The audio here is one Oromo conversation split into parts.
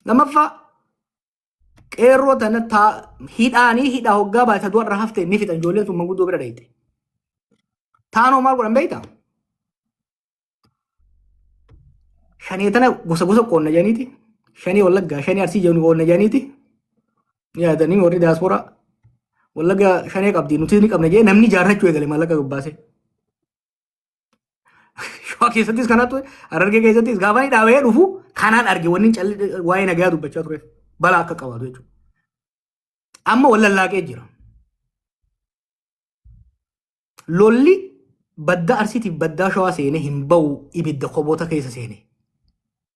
لما فا قيرو تنتا هيداني هيدا هوغا باي تدور رهفته نفت انجولين ثم غدو بره ديت تانو مال قرن بيتا شاني تنا غوسا قون جانيتي شاني ولغا شاني ارسي جوني قون جانيتي يا دني وري داسورا ولغا شاني قبدي نوتي قبنا جي نمني جارچو يگلي مالك غباسه شو كيستيس كاناتو اررگه كيستيس غاباني داوي دفو كانان ارگي ونين چل واي نگا دبچا تري بلا کا قوادو يچو اما ولا لاقي جرا لولي بدا ارسيتي بدا شوا سينه همبو يبد قبوتا كيس سينه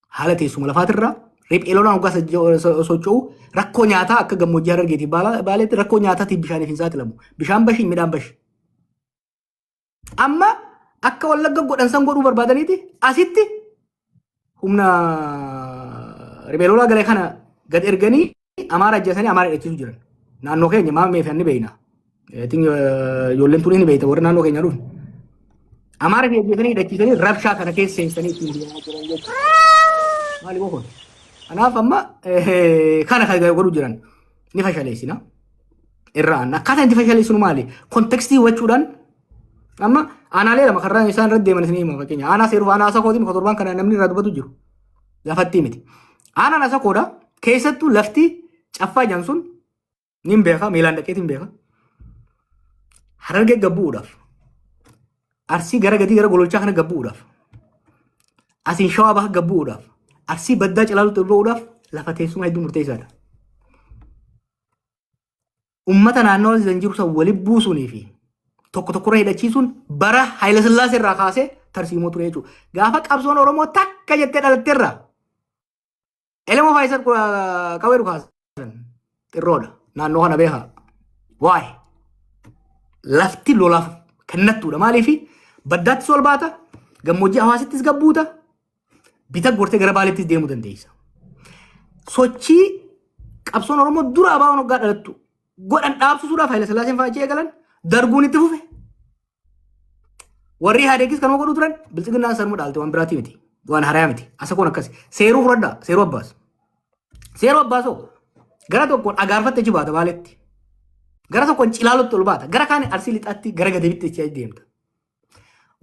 حالتي سوم لفاترا ريب إلونا وقاس سوچو ركو نياتا أكا جمو جارر جيتي بالت ركو نياتا تي بشاني فينسات لمو بشان بشي ميدان بش أما أكا والله قد أنسان قدو بربادني تي أسيتي همنا ريب إلونا قال خانا قد إرغني أمارا جاساني أمارا إتسو جرن نانو خيني ما ميفاني بينا تين يولن توليني بيتا ورنا نانو خيني رون أمارا في جاساني إتسو ربشا كان كيس سينساني تين مالي بوخون أنا فما كان خير يقولوا جيران نفشل ليسنا الران كذا أنت فشل ليسون مالي كونتكستي وجودان أما أنا ليه لما خرّان إنسان رد من سنين ما فكيني أنا سيرو أنا أساقودي مخطربان كنا نمني رد بتوجو لفتي متي أنا نساقودا كيسة لفتي أفا جانسون نيم بيخا ميلان دكتيم بيخا هرجع جبوداف أرسي غير جدي غير قولوا شخنا جبوداف أسين شوابه جبوداف أرسي بدأ جلالو تبوداف لفتي سوما يدوم مرتيزادا أمتنا نول زنجيروسا ولي بوسوني في tokko reeda ciisuun bara Haile Sillaasee irraa kaasee tarsiimoo ture jechuudha. Gaafa qabsoon Oromoo takka jettee dhalatteerra. Elemoo Faayisal qawwee dhukaasan xirroodha. Naannoo kana beekaa. Waa'ee lafti lolaaf kennattuudha. Maaliif baddaattis ol baata, gammoojjii hawaasittis gabbuuta, bita gortee gara baaleettis deemuu dandeessa. Sochii qabsoon Oromoo dura abaa'oon hoggaa dhalattu godhan dhaabsisuudhaaf Haile Sillaaseen fa'aa jee galan darguun itti fufe. Warri haadheegis kan godhu turan bilchiginaan sarmuu dhaalte waan biraati miti. Waan harayaa miti. Asa kun akkasi. Seeruu fudhadhaa. Seeruu abbaas. Seeruu abbaasoo gara tokkoon agaarfatte achi baata baaletti. Gara tokkoon cilaalutti ol baata. Gara kaan arsii lixaatti gara gadeebitti achi deemta.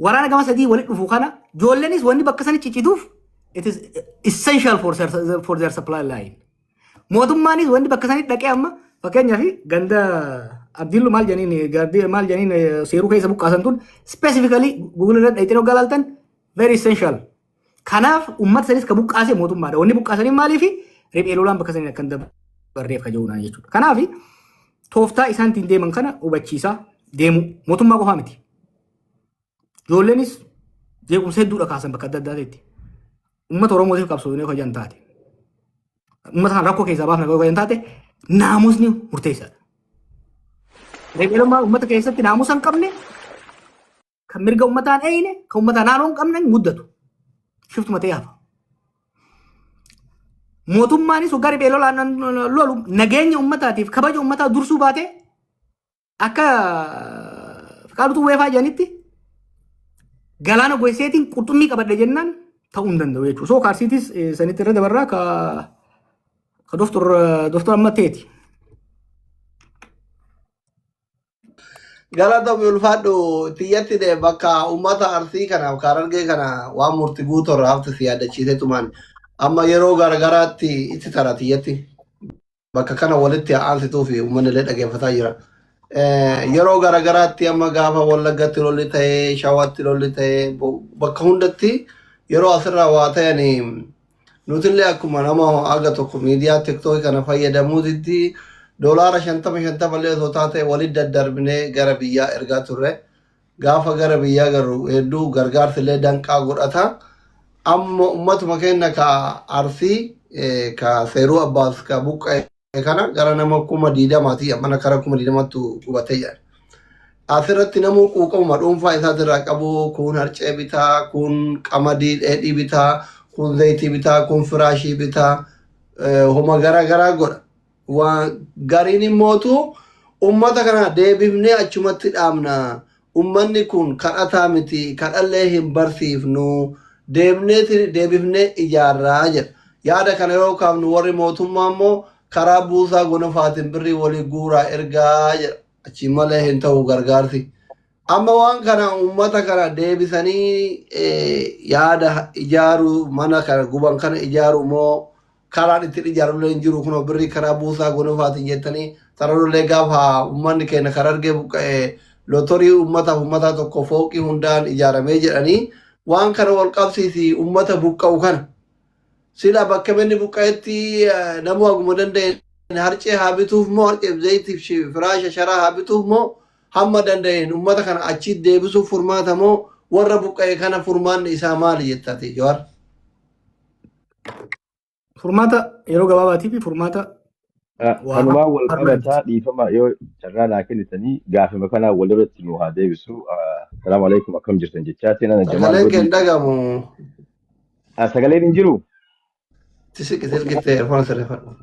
Waraana gama sadii walitti dhufu kana joolleenis wanni bakka sani ciccituuf it is essential for their supply line. Mootummaanis wanni bakka sani dhaqee amma fakkeenyaaf ganda Abdillu maal janiin gardii maal janiin seeruu keessa buqqaasan tun specifically Google irratti dhayitee hoggaa laaltan very essential. Kanaaf uummata sanis ka buqqaase mootummaadha. Wanni buqqaasanii maaliifi riphee lolaan bakka sanii akkan dabarreef kajoonaan jechuudha. Kanaaf tooftaa isaan ittiin deeman kana hubachiisaa deemu mootummaa qofaa miti. Ijoolleenis jeequmsa hedduudha kaasan bakka adda addaatti. Uummata Oromootiif qabsoofnee hojjan taate. Uummata kan rakkoo keessaa baafnee hojjan taate naamusni murteessaadha. Reebilumaa uummata keessatti naamusa hin qabne kan mirga uummataan eeyine kan uummataa naannoo hin qabne muddatu. Shiftuma ta'ee hafa. Mootummaanis hoggaa riphee lolaan lolu nageenya uummataatiif kabaja uummataa dursuu baatee akka Fiqaaduutu weefaa jedhanitti galaana goseetiin qurxummii qabadhe jennaan ta'uu hin danda'u jechuudha. Soo kaarsiitis sanitti irra dabarraa ka Dooftor Ammatteeti. Galata ulfaadhu tiyyatti de bakka uummata arsii kanaaf Harargee kana waan murtii guutuu irraa hafte si yaadachiisee tumaan amma yeroo garagaraatti itti tara tiyyatti bakka kana walitti aansituu fi uummanni illee dhaggeeffataa jira. Yeroo garagaraatti amma gaafa Wallaggatti lolli ta'ee Shawaatti lolli ta'ee bakka hundatti yeroo asirraa waa ta'anii nutillee akkuma nama aga tokko miidiyaa tiktookii kana fayyadamuutitti doolaara 50 illee osoo taate walitti daddarbinee gara biyyaa ergaa turre gaafa gara biyyaa garuu hedduu gargaarsi illee danqaa godhata amma ummatuma keenya ka arsii ka seeruu abbaas ka buqqee kana gara nama 20,000 mana kara 20,000 qubatee jira. Asirratti namuu quuqama dhuunfaa isaatirraa qabu kun harcee bitaa kun qamadii dheedhii bitaa kun zayitii bitaa kun firaashii bitaa homa garaa godha. Waan gariin immootu ummata kana deebifnee achumatti dhaabna. Ummanni kun kadhataa miti kadhallee hin barsiifnu deebifnee ijaarraa jedha. yaada kana yeroo kaafnu warri mootummaa immoo karaa buusaa gonofaatiin birrii walii guuraa ergaa jedha achi malee hin ta'u gargaarsi. Amma waan kana uummata kana deebisanii yaada ijaaruu mana kana guban kana ijaaruu moo karaan ittiin ijaarullee hin jiru kunoo birrii karaa buusaa gonofaatiin jettanii sararullee gaafa uummanni keenya karaa argee buqqa'ee lotorii uummata tokko fooqii hundaan ijaaramee jedhanii waan kana wal qabsiisi uummata buqqa'u kana. Sila bakka inni buqqa'etti namuu haguma danda'e harcee haa bituuf moo harcee zayitiif firaasha sharaa haa bituuf moo hamma danda'een uummata kana achi deebisuuf furmaata moo warra buqqa'e kana furmaanni isaa maali jettati Jawaar? Furmaata yeroo gabaabaatii fi furmaata kanumaa wal qabataa dhiifama yoo carraa naa kennitanii gaafima kanaa walirratti nu haa deebisu. Salaamu alaikum akkam jirtan jechaati. Sagaleen kee hin dhagamu. Sagaleen hin jiru? Tisirgittee erfoon sirreeffadhu.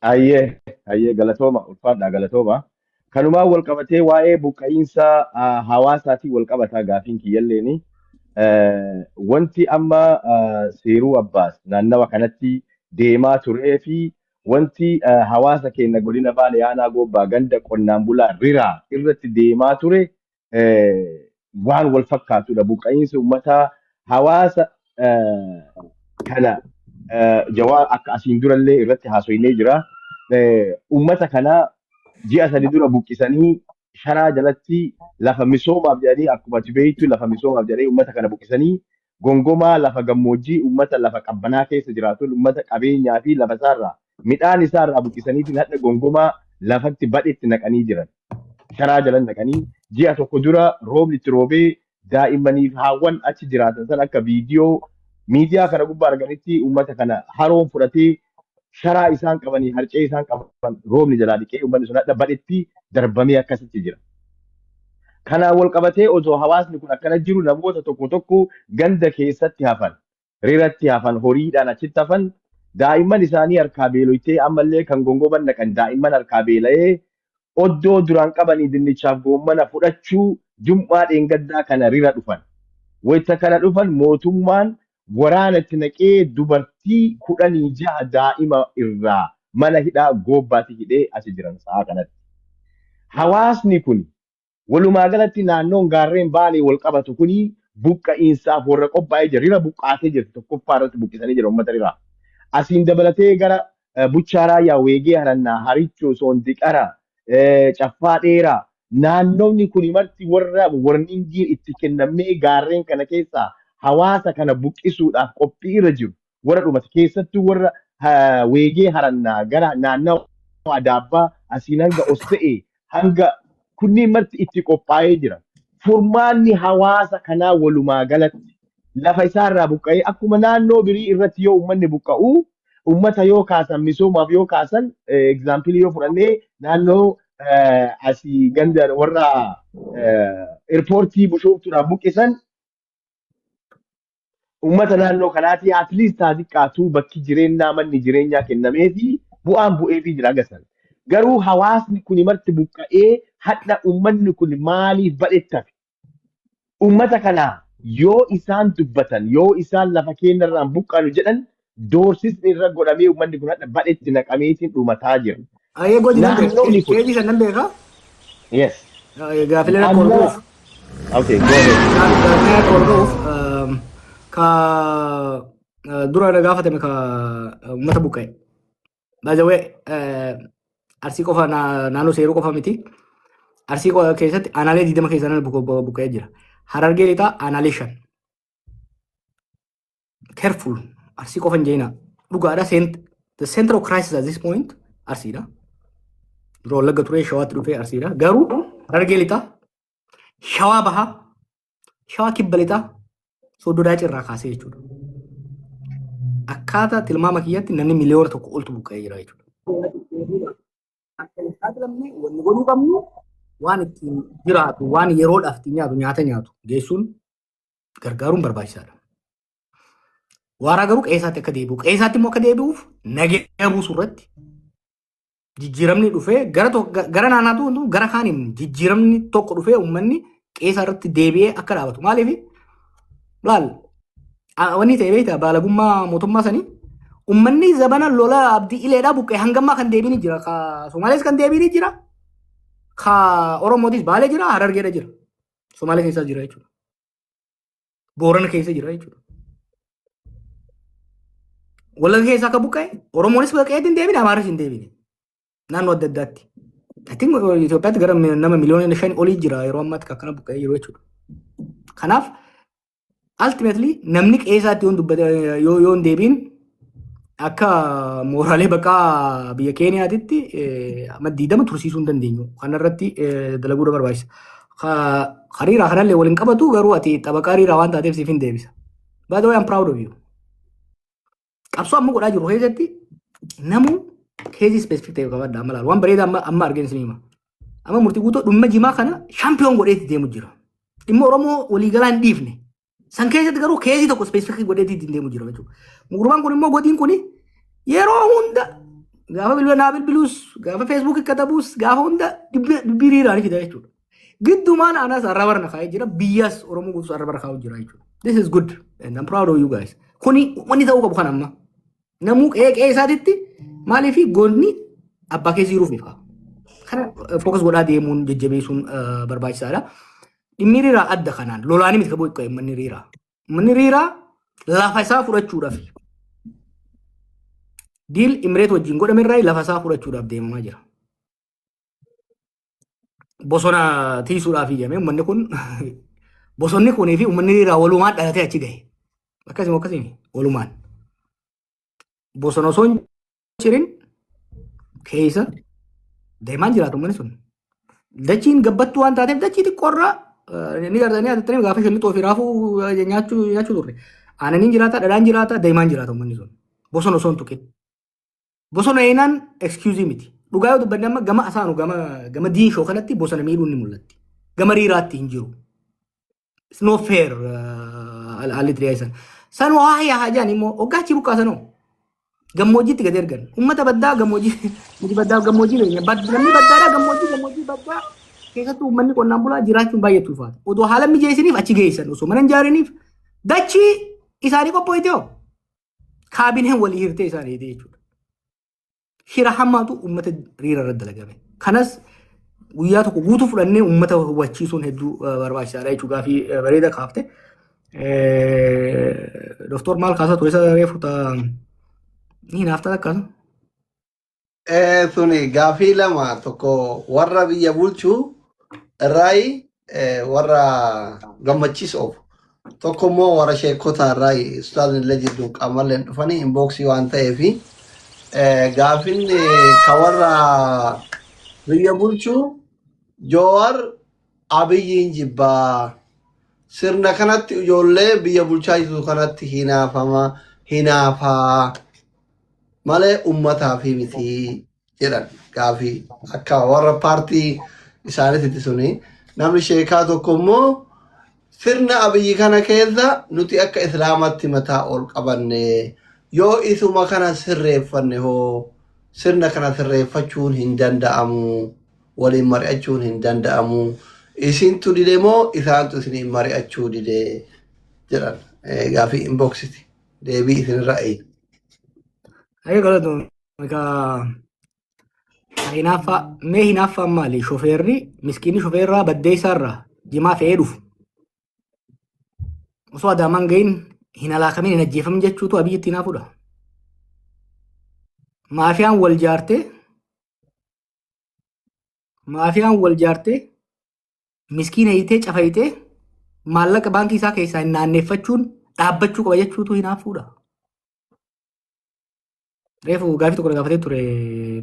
Ayyee galatooma ulfaadhaa galatooma. Kanumaa wal qabatee waa'ee buqqa'iinsa hawaasaatii wal qabataa gaafiin kiyyalleeni. Wanti amma Seeruu Abbaas naannawa kanatti deemaa turee fi wanti hawaasa keenya godina Baalee Aanaa Goobbaa ganda qonnaan bulaa riraa irratti deemaa ture waan wal fakkaatudha. Buqqa'iinsa uummataa hawaasa kana Jawaar akka asiin durallee irratti haasofnee jira. Uummata kana ji'a sadii dura buqqisanii sharaa jalatti lafa misoomaaf jedhanii akkuma beektu lafa misoomaaf jedhanii uummata kana buqqisanii gongomaa lafa gammoojjii uummata lafa qabbanaa keessa jiraatu uummata qabeenyaa fi lafa isaarraa midhaan isaarraa buqqisanii fi hadha gongomaa lafatti badhetti naqanii jiran. Sharaa jalan naqanii ji'a tokko dura roobni itti roobee daa'immaniif haawwan achi jiraatan san akka viidiyoo miidiyaa kana gubbaa arganitti uummata kana haroon fudhatee sharaa isaan qabanii harcee isaan qaban roobni jalaa dhiqee uummanni sun hadha badhetti darbamee akkasitti jira. Kanaan wal qabatee osoo hawaasni kun akkana jiru namoota tokko tokko ganda keessatti hafan, riratti hafan, horiidhaan achitti hafan, daa'imman isaanii harkaa beeloytee ammallee kan gongoman naqan daa'imman harkaa beela'ee oddoo duraan qabanii dinnichaaf goommana fudhachuu jum'aa dheengaddaa kana rira dhufan. Wayita kana dhufan mootummaan waraana itti naqee dubartii 16 daa'ima irraa mana hidhaa goobbaatti hidhee asi jiran sa'a kanatti. Hawaasni kun walumaa galatti naannoon gaarreen Baalee wal qabatu kuni buqqa'iinsaaf warra qophaa'ee jira. Rira buqqaatee jirti tokkoffaa irratti buqqisanii jira uummata riraa. Asiin dabalatee gara Buchaaraa Yaawweegee Harannaa Harichoo Soondiqara Caffaa Dheeraa naannoonni kun marti warra warningiin itti kennamee gaarreen kana keessaa hawaasa kana buqqisuudhaaf qophii irra jiru warra dhumate keessattuu warra Weegee Harannaa gara naannoo Adaabbaa asiin hanga Osse'ee hanga kunniin marti itti qophaa'ee jira. Furmaanni hawaasa kanaa walumaa galatti lafa isaarraa buqqa'ee akkuma naannoo birii irratti yoo uummanni buqqa'u uummata yoo kaasan misoomaaf yoo kaasan egzaampilii yoo fudhannee naannoo asii ganda warra eerpoortii bushooftuudhaaf buqqisan uummata naannoo kanaatii atliist xiqqaatu bakki jireenyaa manni jireenyaa kennameefi bu'aan bu'eefii jira agasan. Garuu hawaasni kun marti buqqa'ee hadha uummanni kun maaliif badhettafe? Uummata kanaa yoo isaan dubbatan yoo isaan lafa keenyarraan buqqaanu jedhan doorsisni irra godhamee uummanni kun hadha badhetti naqameetiin dhumataa jira. Ayyee godina keetii sannan beekaa? Yes. Gaafilee akka hordofuuf. Okay, go ahead. Gaafilee akka hordofuuf ka dura gaafatame ka uummata buqqa'e. Baajawee arsii qofa naannoo seeruu qofa miti. Arsii keessatti aanaalee 20 keessaa buqqa'ee jira. Harargee lixaa aanaalee 5. Careful. Arsii qofa hin jeenaa. Dhugaadha. The center of crisis at this point arsiidha. Dura Wallagga ture Shawaatti dhufee arsiidha. Garuu Harargee lixaa, Shawaa bahaa, Shawaa kibba lixaa, Sooddo Daacii irraa kaasee jechuudha. Akkaataa tilmaama kiyyaatti namni miliyoona tokko oltu buqqa'ee jira jechuudha. Akka hin saaxilamne wanni godhuu qabnu waan ittiin jiraatu waan yeroodhaaf ittiin nyaatu geessuun gargaaruun barbaachisaadha. Waaraa garuu qe'eessaatti akka deebi'u qe'eessaatti immoo akka deebi'uuf nageenya buusuu irratti jijjiiramni dhufee gara naannaatu gara kaaniin jijjiiramni tokko dhufee uummanni qe'eessaa irratti deebi'ee akka dhaabatu. Maaliif laal wanni ta'e beektaa baalagummaa mootummaa sanii ummanni zabana lola abdii ileedhaa buqqee hangammaa kan deebiin jira. Ka Somaalees kan deebiin jira. Ka Oromootis Baalee jira, Harargeedha jira. Somaalee keessa jira jechuudha. Boorana keessa jira jechuudha. Wallagga keessa akka buqqee Oromoonis buqqee hin deebiin, Amaaris hin deebiin. Naannoo adda addaatti. I think Itoophiyaatti gara nama miliyoona 5 olii jira yeroo ammaatti akkana buqqee jiru jechuudha. Kanaaf ultimately namni qeessaatti yoo hin deebiin akka mooraalee baqaa biyya Keeniyaatitti amma 20 tursiisuu hin dandeenyu. Kanarratti dalaguudha barbaachisa. Hariiraa kanallee waliin qabatu garuu ati xabaqaa hariiraa waan taateef siif hin deebisa. By the way, I'm proud of you. Qabsoo amma godhaa jiru keessatti namuu keezii specific ta'e qabadha amma laala. Waan bareedaa amma arginu isin hima. Amma murtii guutuu dhumma jimaa kana shaampiyoon godheetti deemu jira. Dhimma Oromoo waliigalaa hin dhiifne. San keessatti garuu keezii tokko specific godheetti deemu jira jechuudha. Gurbaan kun immoo godin kun yeroo hunda gaafa bilbila naa bilbiluus gaafa Facebook katabuus gaafa hunda dibiriiraan fida jechuudha. Giddumaan anas arrabarna kaa'ee jira biyyas Oromoo guutus arrabarra kaa'u jira jechuudha. This is good and I'm proud of you guys. Kuni wanni ta'uu qabu kan amma. Namuu qe'ee isaatitti maaliif goonni abbaa keessa jiruuf ni fa'a. Kana fookas godhaa deemuun jajjabeessuun barbaachisaadha. Dhimmi riiraa adda kanaan lolaanii miti qabuu qabu manni riiraa. Manni riiraa lafa isaa fudhachuudhaaf diil Imireet wajjin godhamerraa lafa isaa fudhachuudhaaf deemamaa jira. Bosona tiisuudhaaf iyyame uummanni kun bosonni kunii fi uummanni riiraa walumaan dhalatee achi gahe. Akkasuma walumaan. Bosona osoo hin jirin keessa deemaan jiraatu uummanni sun. Dachiin gabbattuu waan taateef dachii xiqqoorraa ni gartanii atattanii gaafa shanni xoofii raafuu nyaachuu turre. Aananiin jiraata, dhadhaan jiraata, deemaan jiraata uummanni sun. Bosona osoo hin tuqin. Bosona eenaan excuse miti. Dhugaa yoo dubbanne amma gama asaanu gama diinshoo kanatti bosona miidhuun ni mul'atti. Gama riiraatti hin jiru. It's no fair haalli tiriyaa san waa yaa jaan immoo oggaachi buqqaasanoo. Gammoojjiitti gad ergan. Uummata baddaa gammoojjii beekna. Namni baddaadhaa gammoojjii baddaa keessattuu uummanni qonnaan bulaa jiraachuun baay'ee ulfaata. Odoo haala mijeessiniif achi geessan osoo mana hin ijaariniif dachii isaanii qophooyte hoo kaabineen walii hirtee isaanii jechuudha. Shira hammaatu uummata riira irratti dalagame. Kanas guyyaa tokko guutuu fudhannee uummata hubachiisuun hedduu barbaachisaadha jechuudha fi bareeda kaafte. Doktor maal kaasaa ture isa reefu ta'a. Ni naafta akkasuma. Suni gaafii lama tokko warra biyya bulchuu irraayi warra gammachiisuuf tokko immoo warra sheekota irraayi ustaazin illee jidduu qaamalleen dhufanii inbooksii waan ta'eefi gaafiin ka warra biyya bulchuu Joowar Abiyyiin jibbaa sirna kanatti ijoollee biyya bulchaa jirtu kanatti hinaafaa malee uummataa fi miti jedhan gaafii akka warra paartii isaaniitti suni namni sheekaa tokko immoo sirna Abiyyi kana keessa nuti akka islaamatti mataa ol qabanne yoo isuma kana sirreeffanne hoo sirna kana sirreeffachuun hin danda'amu waliin mari'achuun hin danda'amu isintu dide moo isaantu isiniin mari'achuu dide jedhan gaafii inboksiti deebii isinirra eeyi. Ayo kalau tu mereka hinafa mali shoferri miskini shoferra badde sarra jima feeduf osoo ada mangain hinala kami hina jefam jechu tu Abiyyi tina fuda maafiyan wal jaarte miskina ite cafayte maallaqa baankii isaa keessaa hin naanneeffachuun dhaabbachuu qaba jechuutu hinaafuudha. Reefu gaafii tokko gaafatee ture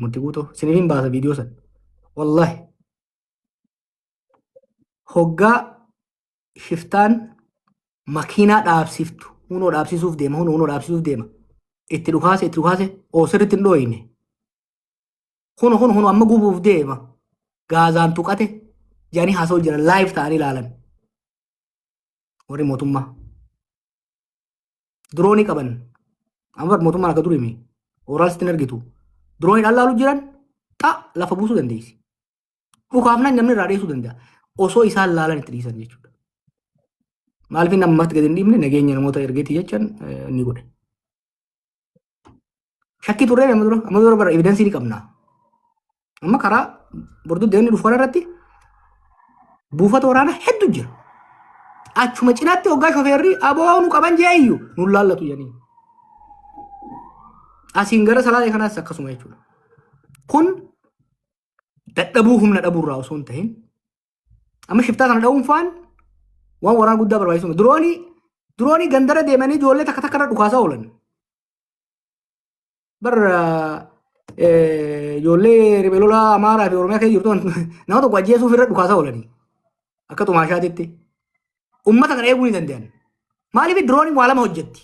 murtii guutuu siniifin baasa viidiyoo san. Wallahi hoggaa shiftaan makiinaa dhaabsiftu hunoo dhaabsisuuf deema itti dhukaase oo sirriitti hin dhooyine huno amma gubuuf deema gaazaan tuqate jedhanii haasa'u jiran live ta'anii ilaalan warri mootummaa diroonii qaban amma mootummaan akka durimi Oral sitin argitu. Drone ilaaluu jiran lafa buusuu dandeessi. Dhukaafnaan namni irraa dheessuu danda'a. Osoo isaan laalan itti dhiisan jechuudha. Maaliif namatti gadi hin dhiibne nageenya namoota ergeetii jechaan ni godhe. Shakkii turre amma dura bara evidensii ni qabna. Amma karaa borduu deemni dhufu kanarratti buufata waraanaa hedduu jira. Achuma cinaatti hoggaa shofeerri aboo nu qaban jeeyyu nu laallatu jedhanii. Asiin gara salaalee kanaas akkasuma jechuudha. Kun dadhabuu humna dhabuurraa osoo hin ta'in amma shiftaa sana dha'uunfaan waan waraana guddaa barbaachisuma. Diroonii gandara deemanii ijoollee takka takka irra dhukaasaa oolan. Bara ijoollee ribeelolaa Amaaraa fi Oromiyaa keessa jirtu nama tokko ajjeesuuf irra dhukaasaa oolanii akka xumaashaatitti. Uummata kana eeguu ni danda'an. Maaliif dirooniin waa lama hojjetti?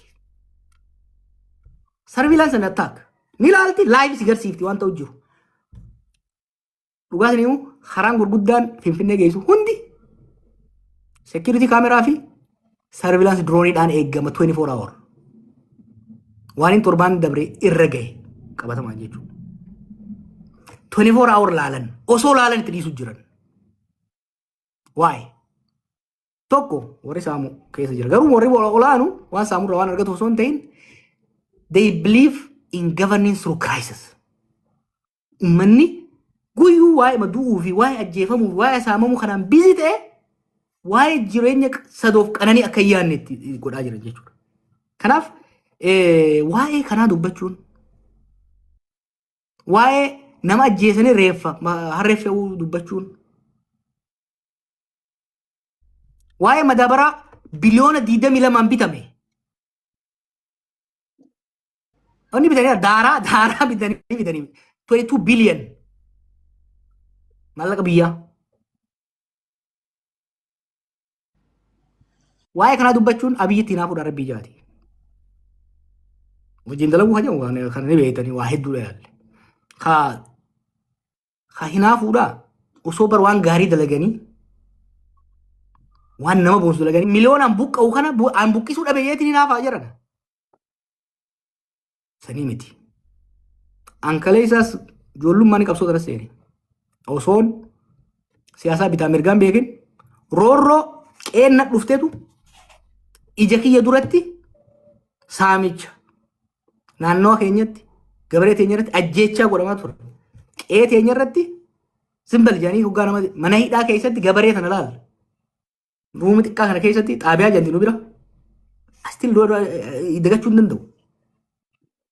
Surveillance and attack. Ni ilaalti live si garsiifti waan ta'u jiru. Dhugaas immoo karaan gurguddaan Finfinnee geessu hundi security kaameraa fi surveillance drooniidhaan eegama 24 hour. Waan hin torbaan dabre irra gahe qabatamaa jechuudha. 24 hour laalan osoo laalan itti dhiisu jiran. Why? Tokko warri saamu keessa jira. Garuu warri olaanu waan saamurra waan argatu osoo hin ta'in they believe in governing through crisis. Uummanni guyyuu waa'ee madu'uu fi waa'ee ajjeefamuu fi waa'ee saamamuu kanaan bizii ta'e waa'ee jireenya sadoof qananii akka hin yaadne itti godhaa jiran jechuudha. Kanaaf waa'ee kanaa dubbachuun waa'ee nama ajjeesanii reeffa harreeffa'uu dubbachuun waa'ee madaabaraa biliyoona 22 bitame. Oni bitanii daaraa bitanii 22 billion maallaqa biyyaa. Waa'ee kanaa dubbachuun abiyyitti hinaafuudha rabbii jaati. Wajjin dalaguu hajamu kana ni beektanii waa hedduudha yaalle. Ka hinaafuudha osoo bar waan gaarii dalaganii waan nama boonsu dalaganii miliyoonaan buqqa'u kana aan buqqisuu dhabe jeetiin hinaafaa jiran. Sanii miti. Ankalee isaas ijoollummaan qabsoo dara seeni. Osoon siyaasaa bitaa mirgaan beekin roorroo qeenna dhufteetu ija kiyya duratti saamicha naannoo keenyatti gabaree teenya irratti ajjeechaa godhamaa ture. Qe'ee teenya irratti simbal jedhanii hoggaa nama mana hidhaa keessatti gabaree sana laal. Ruumi xiqqaa kana keessatti xaabiyaa janti nu bira. Astiin dagachuu hin danda'u.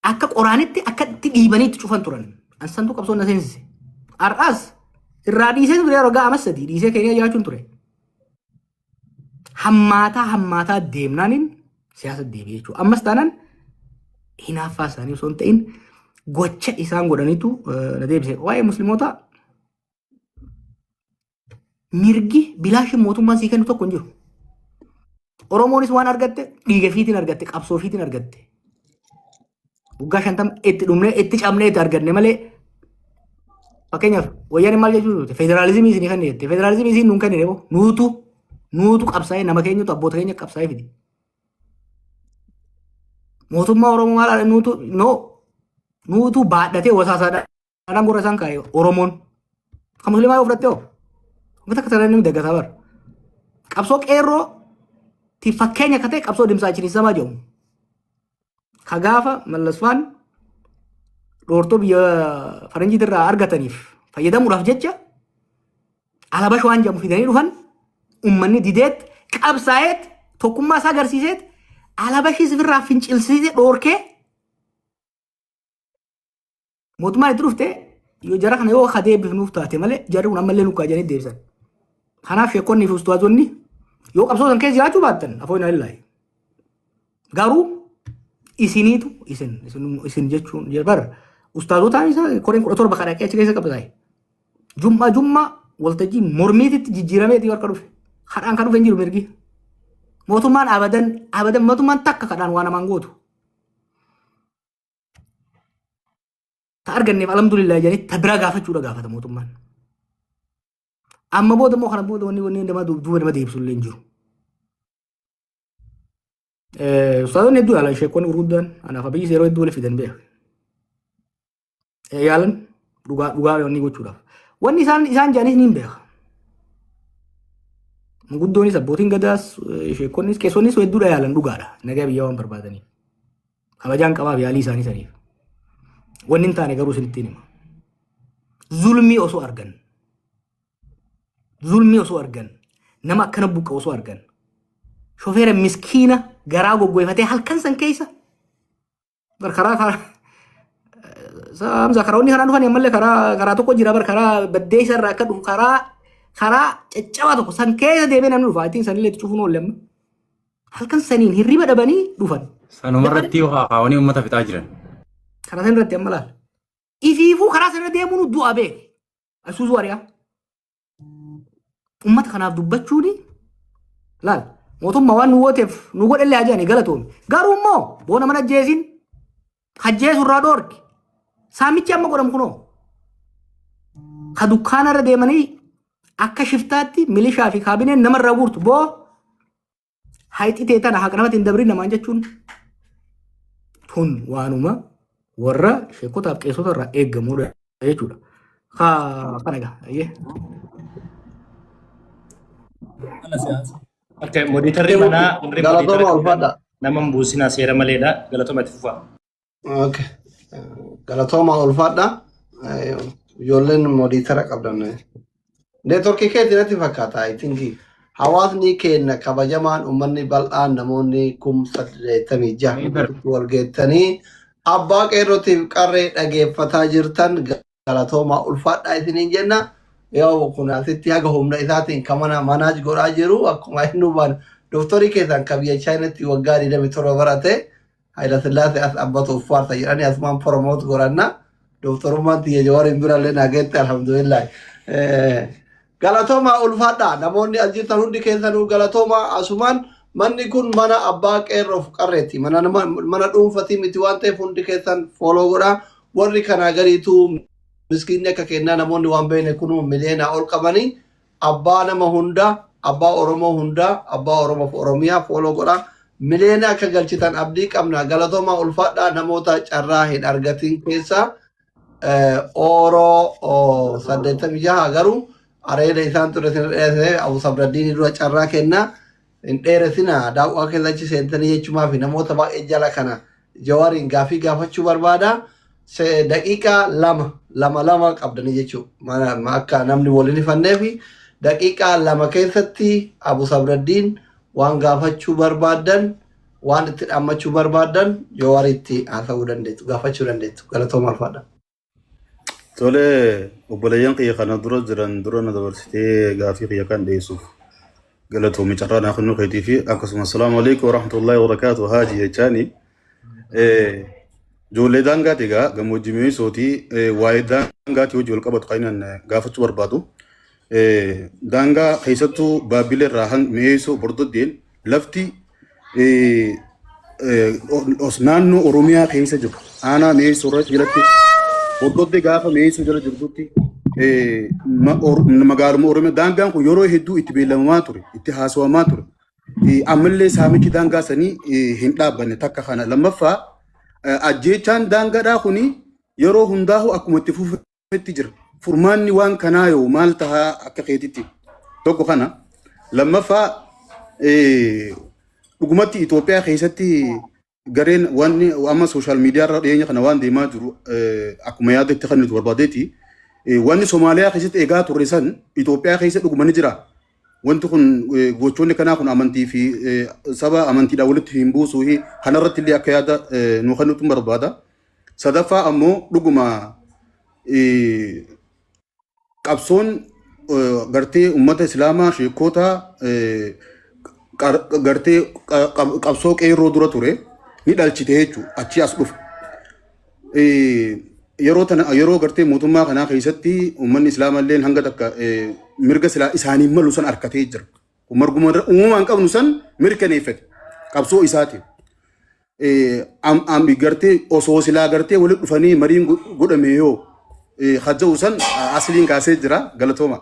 Akka qoraanitti akka itti dhiibanii itti cufan turan. Ansantu qabsoo na seensise. Har'aas irraa dhiisee ture yeroo ga'a sadii dhiisee keenya jiraachuu ture. Hammaataa deemnaaniin siyaasa deebi'ee jechuudha. Ammas taanaan hinaaffaa isaanii osoo hin ta'in gocha isaan godhaniitu na deebise. Waa'ee musliimotaa mirgi bilaashin mootummaan sii kennu tokko hin jiru. Oromoonis waan argatte dhiiga fiitiin argatte qabsoo fiitiin argatte. Waggaa 50 itti dhumnee itti cabnee itti arganne malee fakkeenyaaf wayyaanni maal jechuudha federaalizimii isinii kan jette federaalizimii isin nuun kennine nuutu qabsaa'ee nama keenyatu abboota keenya qabsaa'ee fide. Mootummaa Oromoo maal nuutu baadhatee wasaasaadhaan gurra isaan kaa'e Oromoon kan musliimaa yoo fudhatte hoo wanta akka sarara namni daggataa bara. Qabsoo qeerroo ti fakkeenya akka ta'e qabsoo dimsaa chiniisamaa jedhamu. Ka gaafa mallasfaan dhoortoo biyya faranjiitirraa argataniif fayyadamuudhaaf jecha alabash waan jedhamu fidanii dhufan uummanni dideet qabsaa'eet tokkummaa isaa agarsiiseet alabashii sifirraa fincilsiisee dhoorkee mootummaan itti dhufte yoo jara kana yoo deebifnuuf taate malee jarri kun ammallee nukaa jedhanii deebisan. Kanaaf sheekonni fi ustaazonni yoo qabsoo san keessa jiraachuu baattan afoo hin alillahi. Garuu isiniitu isin jechuun bara ustaazotaan isaa koreen 17 kadhaqee achi keessa qabsaa'e. Jummaa waltajjii mormiititti jijjiirameeti harka dhufe. Kadhaan kan dhufe hin jiru mirgi. Mootummaan abadan mootummaan takka kadhaan waan namaan gootu. Ta arganneef alhamdulillah jedhanii ta biraa gaafachuudha gaafata mootummaan. Amma booda immoo kana booda wanni duuba nama deebisuu illee hin jiru. Ustaazonni hedduu yaalan sheekonni gurguddaan anaaf abiyyi yeroo hedduu waliif fidan beeka. Yaalan dhugaa wanni gochuudhaaf. Wanni isaan jedhanis ni beeka. Manguddoonis abbootiin gadaas sheekonnis keessonnis hedduudha yaalan dhugaadha. Nagaa biyyaa waan barbaadaniif. Kabajaan qabaaf yaalii isaanii saniif. Wanni hin taane garuu isinitti hima. Zulmii osoo argan. Zulmii osoo argan. Nama akkana buqa osoo argan. Shofeera miskiina garaa goggoifatee halkan san keessa. Karaa Samsa karoonni kanaan dhufan ammallee karaa tokko jira bar karaa baddeessa irraa akka dhufu karaa caccabaa tokko san keessa deemee namni dhufa. Ittiin sanillee itti cufuun oolle amma. Halkan saniin hirriba dhabanii dhufan. Sanuma irratti haawanii uummata fixaa jiran. Karaa san irratti amma laal. Ifiifuu karaa san irra deemuun du'a beeke. Asuusu ari'a. Uummata kanaaf dubbachuuni laal. Mootummaa waan nu gooteef nu godhellee ajaan galatoomi. Garuu immoo boona mana ajjeesin hajjeesu irraa dhoorki. Saamichi amma godhamu kunoo. Ka dukkaana irra deemanii akka shiftaatti milishaa fi kaabineen namarraa guurtu boo hayxitee tana haqa namatti hin dabrin namaan jechuun tun waanuma warra sheekotaaf qeessota irraa eeggamudha jechuudha. Kana egaa ayyee. Oke, monitorri mana Galatoma ulfaadha. nama buusinaa seera maleedha. Galatoma itti fufaa. Okay. Galatoma ulfaadha. Ijoolleen mooditara qabdan. Neetworkii keetti natti fakkaata. I think hawaasni keenya kabajamaan uummanni bal'aan namoonni 86 wal geettanii abbaa qeerrootiif qarree dhageeffataa jirtan galatoma ulfaadha isiniin jenna. Yoo kun asitti haga humna isaatiin kamana manaaj godhaa jiru akkuma inni hubaan doktorii keessan ka biyya chaayinatti waggaa 27 barate Haila Sillaasee as abbatu uffaarsa jedhanii asumaan promoot godhanna. Doktorummaan xiyya jawaariin birallee naageetti alhamdulillah. Galatoma ulfaadha. Namoonni as jirtan hundi keessanuu galatoma asumaan manni kun mana abbaa qeerroof qarreeti. Mana dhuunfatii miti waan ta'eef hundi keessan foloo godhaa. Warri kanaa gariituu miskiinni akka kennaa namoonni waan beekne kun miliyoonaa ol qabanii abbaa nama hunda abbaa oromoo hunda abbaa oromoof oromiyaa foloo godhaa miliyoonaa akka galchitan abdii qabna galatoma ulfaadhaa namoota carraa hin argatin keessa Oro 86 garuu areeda isaan ture sin Abu Sabraddiin dura carraa kennaa hin dheeresina daawwaa keessachi seentanii jechumaa fi namoota baay'ee jala kana jawaariin gaafii gaafachuu barbaada. Daqiiqaa lama qabdanii jechuudha. Akka namni waliin ifannee fi daqiiqaa lama keessatti Abu Sabraddiin waan gaafachuu barbaadan waan itti dhaammachuu barbaadan jawaariitti haasa'uu dandeettu gaafachuu dandeettu galatooma ulfaadha. Tole obboleeyyan kiyya kana dura jiran dura na dabarsitee gaafii kiyya kan dhiyeessuuf galatoomi carraa naa kennuu keetii fi akkasumas salaamu alaikum warahmatullahi wabarakaatu haaji jechaani. Ijoollee daangaati egaa gammoojjii mi'eessootii waa'ee daangaatii hojii wal qabatu kan inni gaafachuu barbaadu. Daangaa keessattuu baabbilee irraa mi'eessoo bordoddeen lafti naannoo Oromiyaa keessa jiru. Aanaa mi'eessoo irratti jalatti bordoddee gaafa mi'eessoo jala jirtutti magaaluma Oromiyaa daangaan kun yeroo hedduu itti beellamamaa ture, itti haasawamaa ture. Ammallee saamichi daangaa sanii hin dhaabbanne takka kana lammaffaa ajjechaan daangaadhaa kuni yeroo hundaa'u akkuma itti fufetti jira. Furmaanni waan kanaa yoo maal tahaa akka keetitti tokko kana lammaffaa dhugumatti Itoophiyaa keessatti gareen waan amma sooshaal miidiyaa irra dhiyeenya kana waan deemaa jiru akkuma yaadatti kan nuti barbaadeeti wanni Somaaliyaa keessatti eegaa turre san Itoophiyaa keessa dhuguma ni jira. Wanti kun gochoonni kanaa kun amantii fi saba amantiidhaan walitti hin buusuu fi kanarratti illee akka yaada nu kan nuti barbaada. Sadaffaa ammoo dhuguma qabsoon gartee uummata Islaamaa sheekota gartee qabsoo qeerroo dura ture ni dhalchite jechuudha achi as dhufa. Yeroo gartee mootummaa kanaa keessatti uummanni Islaamaa illee hanga takka mirga silaa isaanii malu san harkatee jira. Marguma uumamaan qabnu san mirkaneeffate qabsoo isaatiin. Gartee osoo silaa gartee walitti dhufanii mariin godhame yoo hajja'u san asliin kaasee jira galatooma.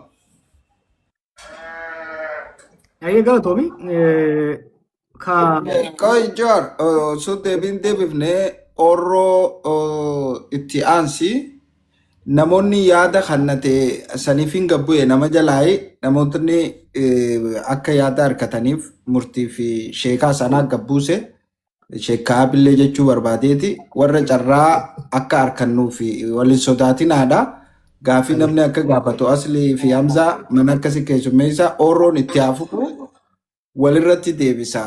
Ayyee galatoomi. Koi Jor, so deebifnee Orro itti aansi namoonni yaada kannate saniif hin gabbu'e nama jalaayi namoonni akka yaada harkataniif murtii fi sheekaa sanaa gabbuuse sheekaabillee jechuu barbaadeeti warra carraa akka harkannuu fi waliin sodaatinaadha. Gaafii namni akka gaafatu Aslii fi Hamzaa mana akkasii keessummeessa Orroon itti hafuuf walirratti deebisa.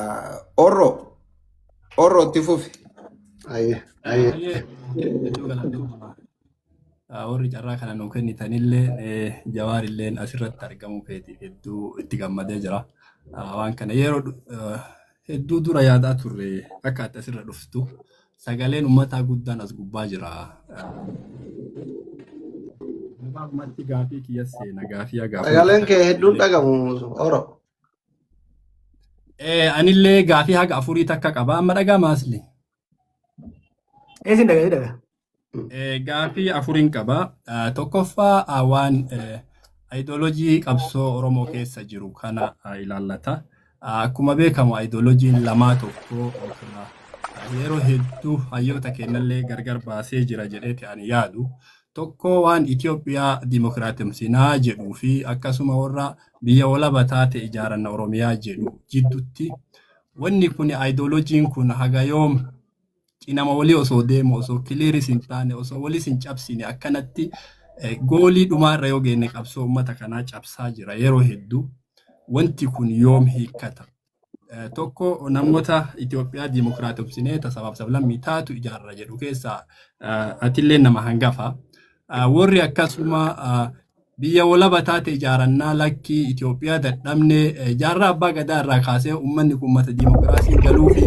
Orroo itti fufi. Warri carraa kana nuu kennitanillee Jawaarillee asirratti argamu feeti hedduu itti gammadee jira. Waan kana yeroo hedduu dura yaadaa turre akka ati asirra dhuftu sagaleen uummataa guddaan as gubbaa jira. Ummatti gaafii kiyyas seena gaafii agaafii. Sagaleen kee hedduun dhagamu Oro. Anillee gaafii haga afurii takka qaba amma dhagama Asli. Eesin dhagaa. Gaafii afuriin qaba. Tokkoffaa waan ideoloojii qabsoo Oromoo keessa jiru kana ilaallata. Akkuma beekamu ideoloojiin lamaa tokko yeroo hedduu hayyoota kennallee gargar baasee jira jedheeti ani yaadu. Tokko waan Itoophiyaa dimokiraatimsinaa jedhuu fi akkasuma warra biyya walaba taate ijaaranna Oromiyaa jedhu jidduutti wanni kun ideoloojiin kun haga yoom cinama walii osoo deemu osoo kiliiris hin taane osoo walis hin cabsine akkanatti goolii dhumaarra yoo geenne qabsoo uummata kanaa cabsaa jira yeroo hedduu wanti kun yoom hiikkata. Tokko namoota Itoophiyaa dimokiraatimsinee sabab sablammii taatu ijaarra jedhu keessaa atillee nama hangafa. Warri akkasuma biyya walaba taate ijaarannaa lakkii Itoophiyaa dadhabne jaarraa abbaa gadaa irraa kaasee uummanni kun uummata dimokiraasii galuu fi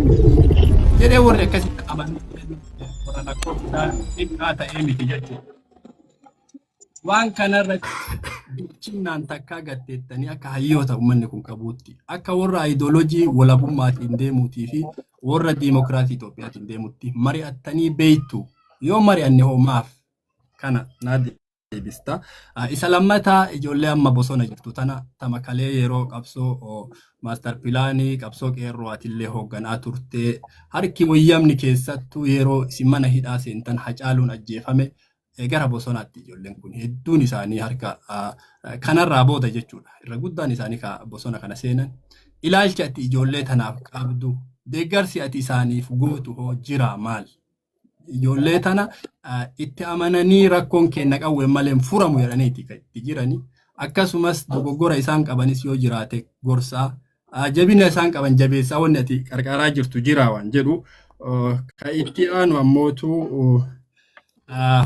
jedhee warri akkasitti qaban warra lakkoofsaan xiqqaa ta'ee miti jechuudha. Waan kanarratti bilchinnaan takkaa gatteettanii akka hayyoota uummanni kun qabuutti akka warra ideoloojii walabummaatiin deemuutii fi warra dimokiraasii Itoophiyaatiin deemuutti mari'attanii beektu yoo mari'anne hoomaaf kana naa deebista. Isa lammataa ijoollee amma bosona jirtu tana tamakalee yeroo qabsoo maaster pilaanii qabsoo qeerroo atillee hoogganaa turte harki wayyamni keessattuu yeroo isin mana hidhaa seentan Hacaaluun ajjeefame gara bosonaatti ijoolleen kun hedduun isaanii harka kanarraa booda jechuudha. Irra guddaan isaanii ka bosona kana seenan ilaalcha ati ijoollee tanaaf qabdu deeggarsi ati isaaniif gootu hoo jira maal? Ijoollee tana itti amananii rakkoon kenna qawween malee furamu jedhaniiti itti jirani. Akkasumas dogoggora isaan qabanis yoo jiraate gorsaa jabina isaan qaban jabeessaa wanni ati qarqaraa jirtu jira waan jedhu ka itti aanu ammootu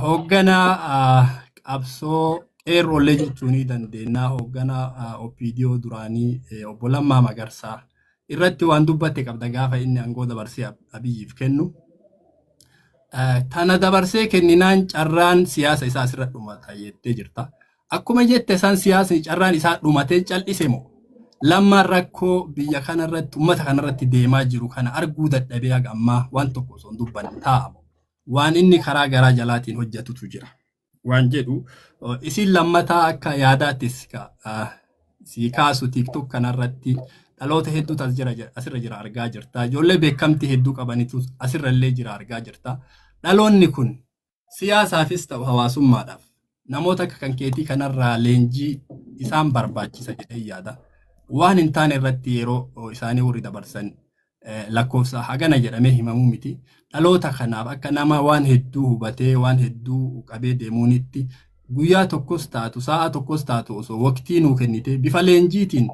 hoogganaa qabsoo qeerroolee jechuun dandeenya hoogganaa OPDO duraanii obbo Lammaa Magarsaa irratti waan dubbatte qabda gaafa inni aangoo dabarsee Abiyyiif kennu. Tana dabarsee kenninaan carraan siyaasa isaa asirra dhumata jettee jirta. Akkuma jette san siyaasni carraan isaa dhumatee cal'ise moo lammaan rakkoo biyya kanarratti uummata kanarratti deemaa jiru kana arguu dadhabee haga ammaa waan tokko osoo hin dubbanne taa'amu. Waan inni karaa garaa jalaatiin hojjetutu jira. Waan jedhu isin lammataa akka yaadaattis si kaasu TikTok kanarratti dhaloota hedduutu asirra jira argaa jirta. Ijoollee beekamtii hedduu qabanitu asirra illee jira argaa jirta. Dhaloonni kun siyaasaafis ta'u hawaasummaadhaaf namoota akka kan keetii kanarraa leenjii isaan barbaachisa jedhee yaada. Waan hin taane irratti yeroo isaanii warri dabarsan lakkoofsa hagana jedhamee himamuu miti. Dhaloota kanaaf akka nama waan hedduu hubatee waan hedduu qabee deemuunitti guyyaa tokkos taatu sa'a tokkos taatu osoo waqtii nuu kennite bifa leenjiitiin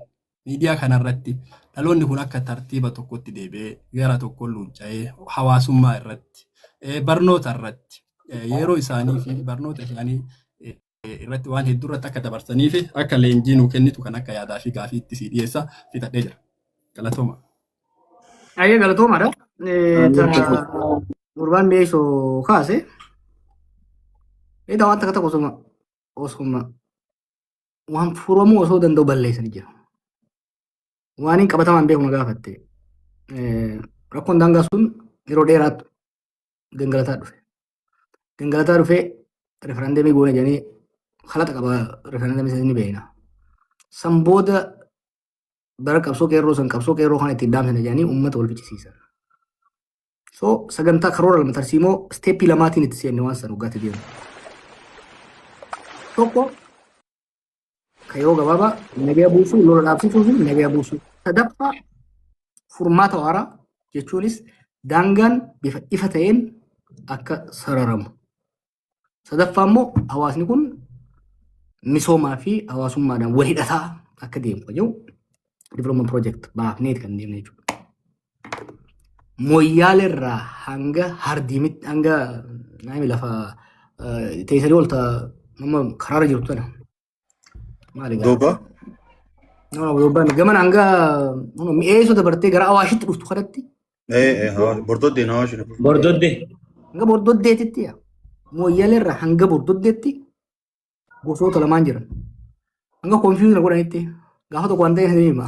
miidiyaa kanarratti dhaloonni kun akka tartiiba tokkotti deebi'ee gara tokkoon luucca'ee hawaasummaa irratti barnoota irratti yeroo isaanii fi barnoota isaanii irratti waan hedduu irratti akka dabarsanii fi akka leenjii nuu kennitu kan akka yaadaa fi gaafiitti si dhiyeessa fixadhee jira. Galatooma. Ayyee galatoomaadha. Gurbaan beeksoo kaase. Edaa waan takka takka osuma waan furamuu osoo danda'u balleessanii jira. Waan hin qabatamaan beekuma gaafatte. Rakkoon daangaa sun yeroo dheeraatu gangalataa dhufe. Gangalataa dhufee referandamii goone jedhanii halaqa qaba referandamii ni beekna. San booda bara qabsoo qeerroo kana ittiin dhaamsine jedhanii uummata wal fichisiisan. So sagantaa karoora lama tarsiimoo steeppii lamaatiin itti seenne waan san dhugaatti deemu. Tokko ka yeroo gabaabaa nagaya buusuu lola dhaabsisuu fi nagaya buusuu. Sadaffaa furmaata waaraa jechuunis daangaan bifa ifa ta'een akka sararamu. Sadaffaa immoo hawaasni kun misoomaa fi hawaasummaadhaan wal hidhataa akka deemu kan jiru development project baafneeti kan deemne jechuudha. Moyyaalerraa hanga hardiimitti hanga naami lafa teessadii olta nama karaarra jirtu sana. Maali gaa? Doba. Dobbaan gaman hanga mi'eessoo dabartee gara awaashitti dhuftu kanatti. Bordodde na waashina. Bordodde. Hanga bordoddeetitti moyyaalerraa hanga bordoddeetti gosoota lamaan jiran. Hanga konfiyuuzina godhanitti gaafa tokko waan ta'e hima.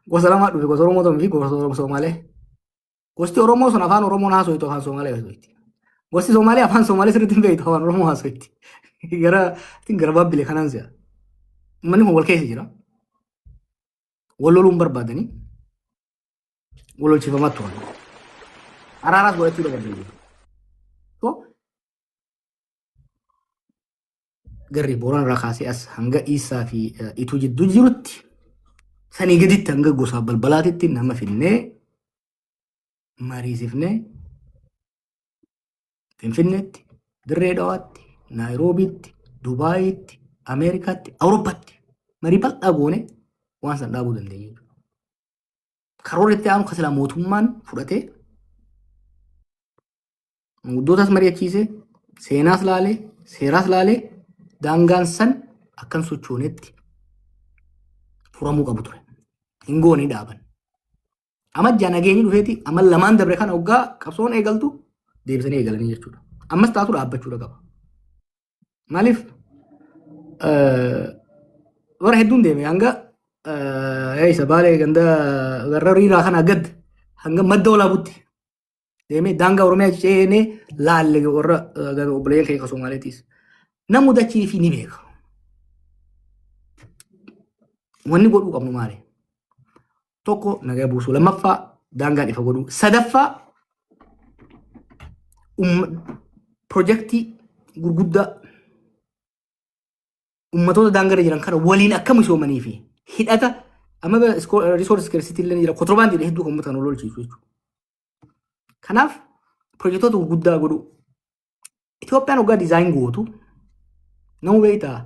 Gosa lamaa dhufe gosa Oromoo fi gosa Somaalee. Gosti Oromoo sun afaan Oromoo haasoftu afaan Somaalee haasofti. Gosti Somaalee afaan Somaalee sirriitti hin beektu afaan Oromoo haasofti. Gara baabbilee kanaan si'a. Uummanni kun wal keessa jira. Wal loluun barbaadanii wal lolchiifamaa turan. Araaraas godhachuu barbaadanii. Garri Booran irraa kaasee as hanga Iisaa fi Ituu jidduu jirutti sanii gaditti hanga gosa balbalaatitti nama finnee mariisifnee Finfinneetti, Dirree Dhawaatti, Naayiroobiitti, Dubaayitti, Ameerikaatti, Awurooppaatti marii bal'aa goone waan san dhaabuu dandeenya. Karoora itti aanu kasilaa mootummaan fudhatee manguddootas mari'achiisee seenaas laalee seeraas laalee daangaan san akkan sochoonetti furamuu qabu ture. Hin goone dhaaban. Amajjaa nageenyi dhufeeti amal lamaan dabre kana hoggaa qabsoon eegaltu deebisanii eegalanii jechuudha. Ammas taatu dhaabbachuudha qaba. Maaliif warra hedduun deeme hanga isa baalee ganda garra riiraa kana gad hanga madda olaabutti deemee daangaa Oromiyaa ceenee laalle warra obboleeyyan keessa Somaaleetiis. Nama mudachii fi ni beeka. Wanni godhuu qabnu maali? Tokko nagaa buusuu, lammaffaa daangaan ifa godhuu, sadaffaa pirojektii gurguddaa ummatoota daangarra jiran kana waliin akka misoomanii fi hidhata amma resource scarcity illee jira kontirbaandii hedduu kan uummata kana lolchiisu jechuudha. Kanaaf pirojektoota gurguddaa godhuu. Itoophiyaan hoggaa dizaayin gootu nama beektaa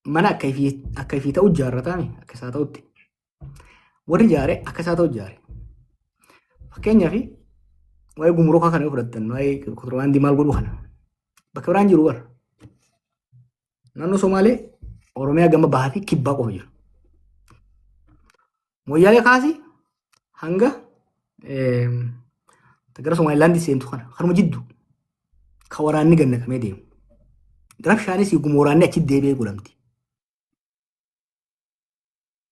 mana akka ifii ta'u ijaarratame akka isaa ta'utti. Warri ijaare akka isaa ta'u ijaare. Fakkeenyaaf waa'ee gumuruukaa kana fudhattan waa'ee kontirbaandii maal godhuu kana bakka biraan jiru bara. Naannoo Somaalee Oromiyaa gama bahaa fi kibbaa qofa jiru. Moyyaalee kaasii hanga gara Somaalilaandii seentu kana kanuma jidduu kan waraanni gannaqamee deemu. Gara bishaanis eeguma waraanni achi deebi'ee godhamti.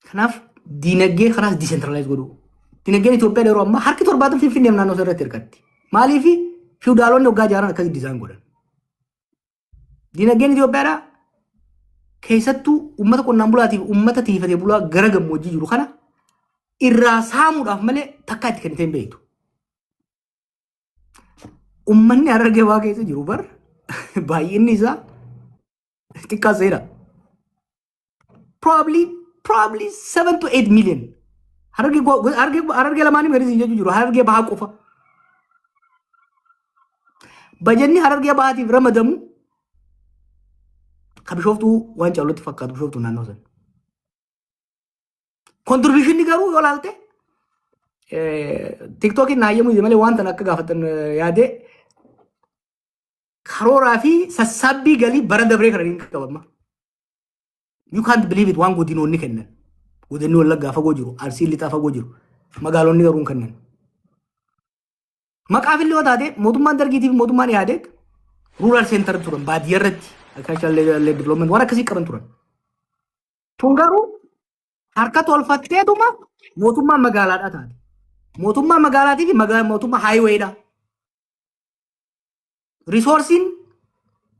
Kanaaf diinagdee kanaas diisentiralaayiz godhuu. Diinagdeen Itoophiyaa yeroo ammaa harki 70 Finfinnee naannoo isaa irratti hirkatti. Maaliif fiwudaalonni hoggaa ijaaran akkasii diizaan godhan. Diinagdeen Itoophiyaadhaa keessattuu uummata qonnaan bulaatiif uummata tiifatee bulaa gara gammoojjii jiru kana irraa saamuudhaaf malee takkaa itti kennitee hin beektu. Uummanni Harargee Bahaa keessa jiru bar baay'inni isaa xiqqaa seera. Probably 7 to 8 million. Harargee lamaanii meerii jechuu jiru Harargee Bahaa qofa. Bajanni Harargee Bahaatiif ramadamu kan Bishooftuu waan caalatti fakkaatu Bishooftuu naannoo sana. Kontribiishinni garuu yoo laalte tiktookiin naayyamu malee waan tan akka gaafatan yaadee karooraa fi sassaabbii galii bara dabree kana hin qabamma. You can't believe it waan godinoonni kennan. Godinni Wallaggaa fagoo jiru, Arsiin lixaa fagoo jiru, magaalonni garuu hin kennan. Maqaaf illee yoo taate mootummaan dargiitii fi mootummaan Ihaadeeg ruuraal seentar turan baadiyyaa irratti agricultural development waan akkasii qaban turan. Tun garuu harka tolfatteetuma mootummaan magaalaadhaa taate. Mootummaan magaalaatii fi mootummaa haayiweedha. Risoorsiin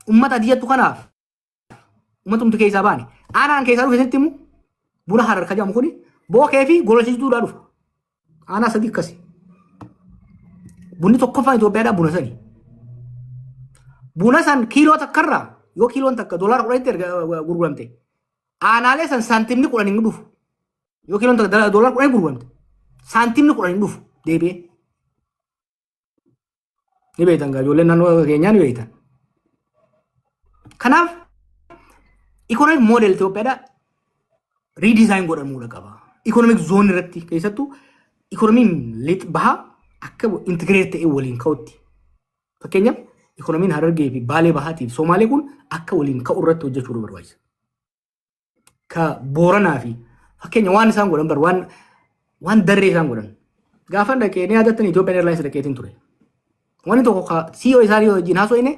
uummata adiyyattu kanaaf uummatumti keessaa baane. Aanaan keessaa dhufe sitti immoo buna Harar jedhamu kuni bookee fi gololchiituudhaa dhufa. Aanaa sadii akkasi. Bunni tokkoffaan Itoophiyaadhaa buna sani. Buna san kiiloo takkarraa yoo kiiloon takka doolaara 10 gurguramte aanaalee san saantimni 10 hin dhufu. Yoo kiiloon takka doolaara 10 gurguramte saantimni 10 hin dhufu deebi'ee. Ni beektan gaa ijoolleen naannoo keenyaa ni beektan. Kanaaf ikonomik moodel Itoophiyaadhaa riidizaayin godhamuudha qaba. Ikonomik zoon irratti keessattuu ikonomiin lixa bahaa akka intigireet ta'e waliin ka'utti. Fakkeenyaaf ikonomiin Harargee fi Baalee Bahaatiif Somaalee kun akka waliin ka'u irratti hojjechuudha barbaachisa. Ka Booranaa fi fakkeenya waan isaan godhan bar waan darree isaan godhan. Gaafa dhaqee ni yaadattan Ethiopian Airlines dhaqeetiin ture. Wanni tokko CEO isaanii wajjin haasofne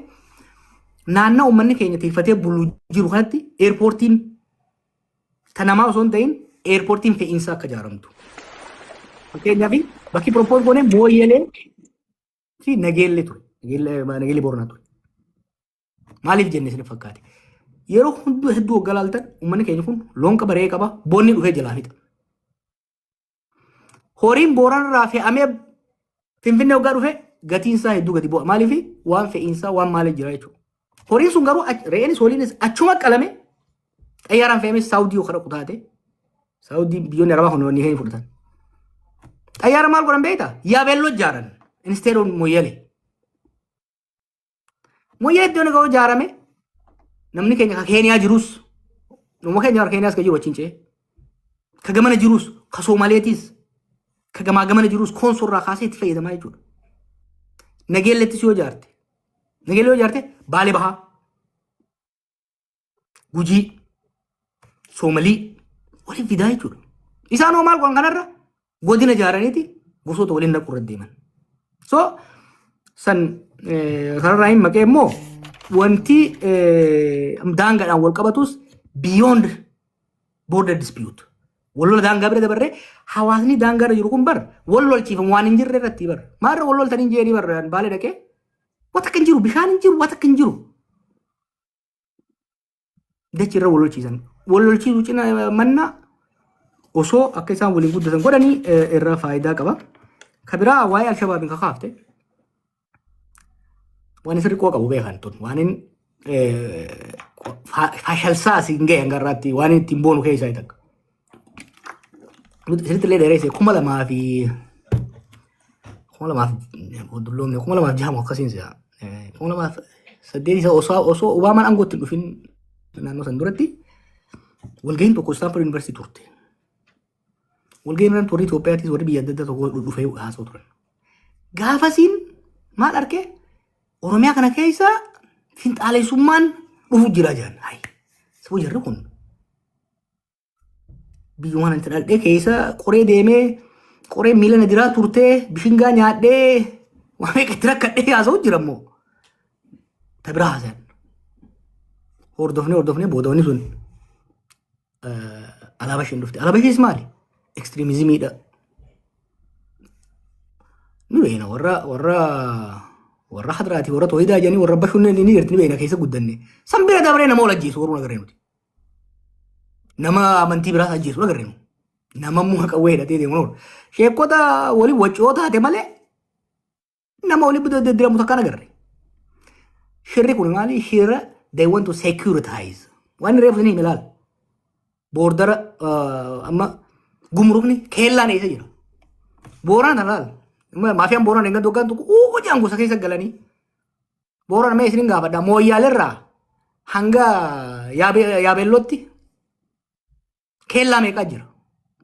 naannoo uummanni keenya tiifatee buluu jiru kanatti eerpoortiin kan namaa osoo hin ta'in eerpoortiin fe'iinsaa akka ijaaramtu. Fakkeenyaaf bakki propose goone Mooyyeelee fi Nageellee ture. Nageellee Booranaa ture. Maaliif jenne isin fakkaate? Yeroo hedduu waggaa laaltan uummanni keenya kun loon qaba re'ee qaba boonni dhufee jalaa fixa. Horiin Booranarraa fe'amee Finfinnee waggaa dhufee gatiin isaa hedduu gadi bu'a. Maaliif waan fe'iinsaa waan maaliif jira jechuudha. Horiin sun garuu re'eenis horiinis achuma qalame xayyaaraan fe'amee Saawudii yookaan kutaate Saawudii biyyoonni Arabaa kun ni fudhatan. Xayyaara maal godhan beektaa? Yaabeelloo ijaaran instead of Mooyyeelee. Mooyyeelee iddoo ga'u ijaarame namni keenya ka Keeniyaa jirus nama keenya warra Keeniyaas ka jiru wajjin ce'ee ka gamana jirus ka Somaaleetis ka gamaa gamana jirus koonsorraa kaasee itti fayyadamaa jechuudha. Nageellettis yoo ijaarte Nageellee yoo ijaarte Baalee Bahaa Gujii Soomalii waliin fidaa jechuudha. Isaan hoo maal godhan kanarra godina ijaaraniiti gosoota waliin dhaqu irra deeman. So san kanarraa hin maqee immoo wanti daangaadhaan wal qabatus beyond border dispute. Wallola daangaa bira dabarree hawaasni daangaarra jiru kun bar wal lolchiifamu waan hin jirre irratti bar. Maarra wal loltanii hin jeeni bar Baalee dhaqee wata kan jiru bishaan hin jiru wata kan jiru. Dachirra wal lolchiisan. Wal lolchiisuu cina manna osoo akka isaan waliin guddatan godhanii irraa faayidaa qaba. Kabiraa waa'ee Alshabaabiin kakaafte. Waan isirri qoo qabu beekan tun waan hin fashalsaa asiin ga'e hangarraatti waan ittiin boonu keessaa hin takka. Sirriitti illee dheereesse 2006 akkasiin si'a 2008 osoo Obaamaan aangootti hin dhufin naannoo san duratti walga'iin tokko Stanford University turte. Walga'iin irratti warri Itoophiyaattis warri biyya adda addaa tokko dhufee haasa'u turan. Gaafasiin maal argee Oromiyaa kana keessa finxaalessummaan dhufu jira jiran. Sabuu jirri kun biyyumaan itti dhaldhee keessa qoree deemee qoree miila na diraa turtee bishingaa nyaadhee waan meeqatti rakkadhee haasa'u jira immoo. Tabiraa haasa'an. Hordofnee boodawni sun alaabaa isheen dhufte. Alaabaa ishees maali? Ekstreemizimiidha. Ni beena warra hadraati warra tooyidaa jedhanii warra bashunnee ni jirti ni beena keessa guddanne. San bira dabaree nama ol ajjeesu warra agarree nuti. Nama amantii biraas ajjeesu agarree nuti. Nama muka qawwee hidhatee deemu noor. Sheekota waliin waccoo taate malee nama waliin deddeeramu takkaan agarre. Shirri kun maali? Shirra they want to securitize. Waan reefu ni ilaal. Boordara amma gumrukni keellaan eessa jira. Booraan talaal. Maafiyaan Booraan eeggattu hoggaan tokko jaan gosa keessa galanii. Booraan mee isin gaafadha Mooyyaalerraa hanga Yaabeellootti keellaa meeqaa jira.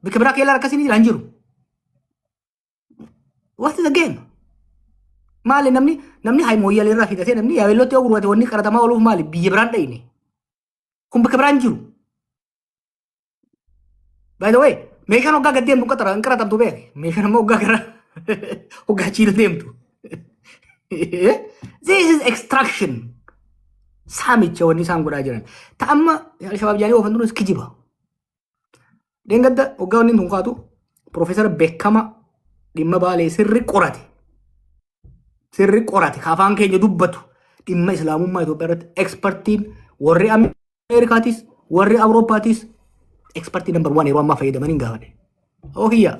Bakka biraa keellaan akkasii jira hin jiru. What is the game? Maali namni hayi Mooyyaalerraa fixatee namni Yaabeellootti yoo gurgurate wanni qaratamaa ooluuf maali biyya biraan dhayine. Kun bakka biraan jiru. By the way, meeshaan hoggaa gad deemtu hin qaratamtu beeke. Meeshaan ammoo hoggaa gara hoggaa chiila deemtu. This is extraction. Saamicha wanni isaan godhaa jiran. Ta'amma Alshabaab jaanii oofan duras kijiba. Deengadda hoggaa wanni tun kaatu Profeesar Beekama dhimma Baalee sirri qorate. Sirri qorate kaafaan keenya dubbatu dhimma Islaamummaa Itoophiyaa irratti ekspertiin warri Ameerikaatis warri Awurooppaatis ekspertii number 1 yeroo ammaa fayyadaman hin gaafate. Okiyya.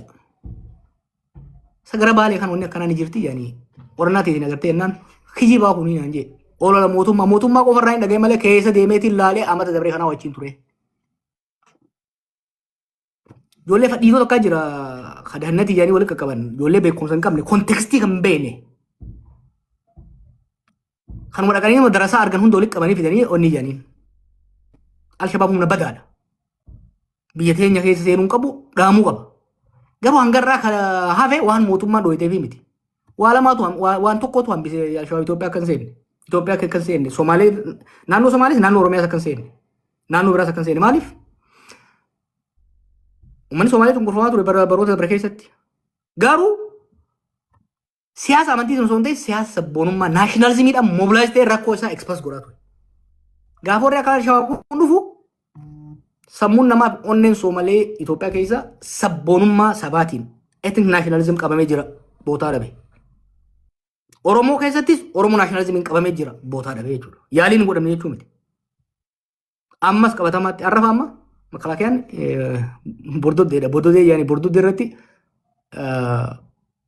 Sagara Baalee kan wanni akkanaa ni jirti yaani qorannaa teetiin agartee jennaan kijibaa kun naan jee. Olola mootummaa qofarraa hin dhaga'e malee keessa deemeetiin laalee amata dabree kanaa wajjin ture. Ijoollee fadhiisoo tokko jira kadhannati yaani walitti qaqqaban ijoollee beekumsa hin qabne kontekstii kan beene. kanuma dhaqanii darasaa argan hunda walitti qabanii fidanii onni jedhaniin. Alshabaab humna badaadha. Biyya teenya keessa seenuun qabu dhaamuu qaba. Garuu hangarraa hafe waan mootummaan dhohiteefi miti. Waa lamaatu waan tokkotu hambise Alshabaab Itoophiyaa akka hin seenne. Itoophiyaa akka hin seenne. Somaalee naannoo Somaalees naannoo Oromiyaas akka hin seenne. Naannoo biraas akka hin seenne. Maaliif? Uummanni Somaalee cunqurfamaa ture baroota dabre keessatti. Garuu siyaasa amantii sun osoo hin ta'in siyaasa sabboonummaa naashinaalizimiidhaan moobilaayiz ta'e rakkoo isaa ekspas godhaa ture. Gaafa warri akka Alshabaab kun dhufu sammuun namaa onneen Soomalee Itoophiyaa keessa sabboonummaa sabaatiin etnik naashinaalizim qabamee jira bootaa dhabe. Oromoo keessattis Oromoo naashinaalizimiin qabamee jira bootaa dhabe jechuudha. Yaaliin godhamne jechuu miti. Ammas qabatamaatti arrafa amma makalakayaan bordoddeedha. Bordoddee yaani bordoddee irratti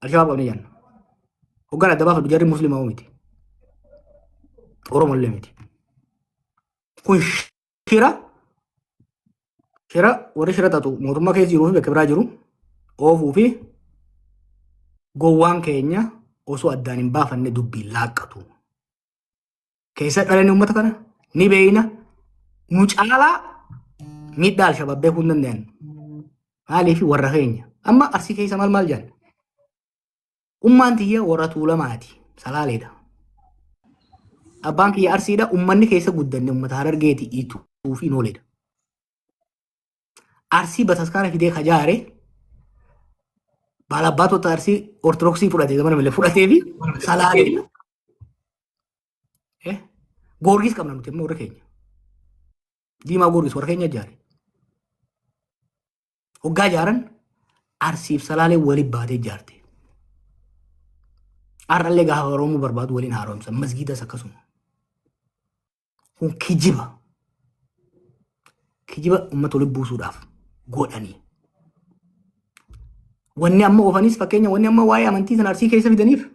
Alshabaab qabnee jaanna. Hoggaan adda baafatu jarri musliimaa miti. Oromoo illee miti. Kun shira warri shira xaxu mootummaa keessa jiruu fi bakka biraa jiru oofuu fi gowwaan keenya osoo addaan hin baafanne dubbiin laaqqatu. Keessa dhalanii uummata kana ni beeyna nu caalaa miidhaa Alshabaab beekuu hin danda'an. Maaliif warra keenya amma arsii keessa maal jedhan ummaan tiyya warra tuulamaati salaaleedha. Abbaan kiyya arsiidha ummanni keessa guddanne ummata Harargeeti ituu fi nooleedha. Arsii bataskaana fidee kajaare baalaabbaatota arsii ortodoksii fudhatee zamana malee fudhatee fi salaaleedha. Goorgis qabna nuti immoo warra keenya. Diimaa goorgis warra keenya ijaare. Hoggaa ijaaran arsiif salaalee waliin baatee ijaarte. Arrallee gaafa Oromoo barbaadu waliin haaromsan masgiidas akkasuma. Kun kijiba uummata walitti buusuudhaaf godhanii. Wanni amma oofanis fakkeenya wanni amma waa'ee amantii sana arsii keessa fidaniif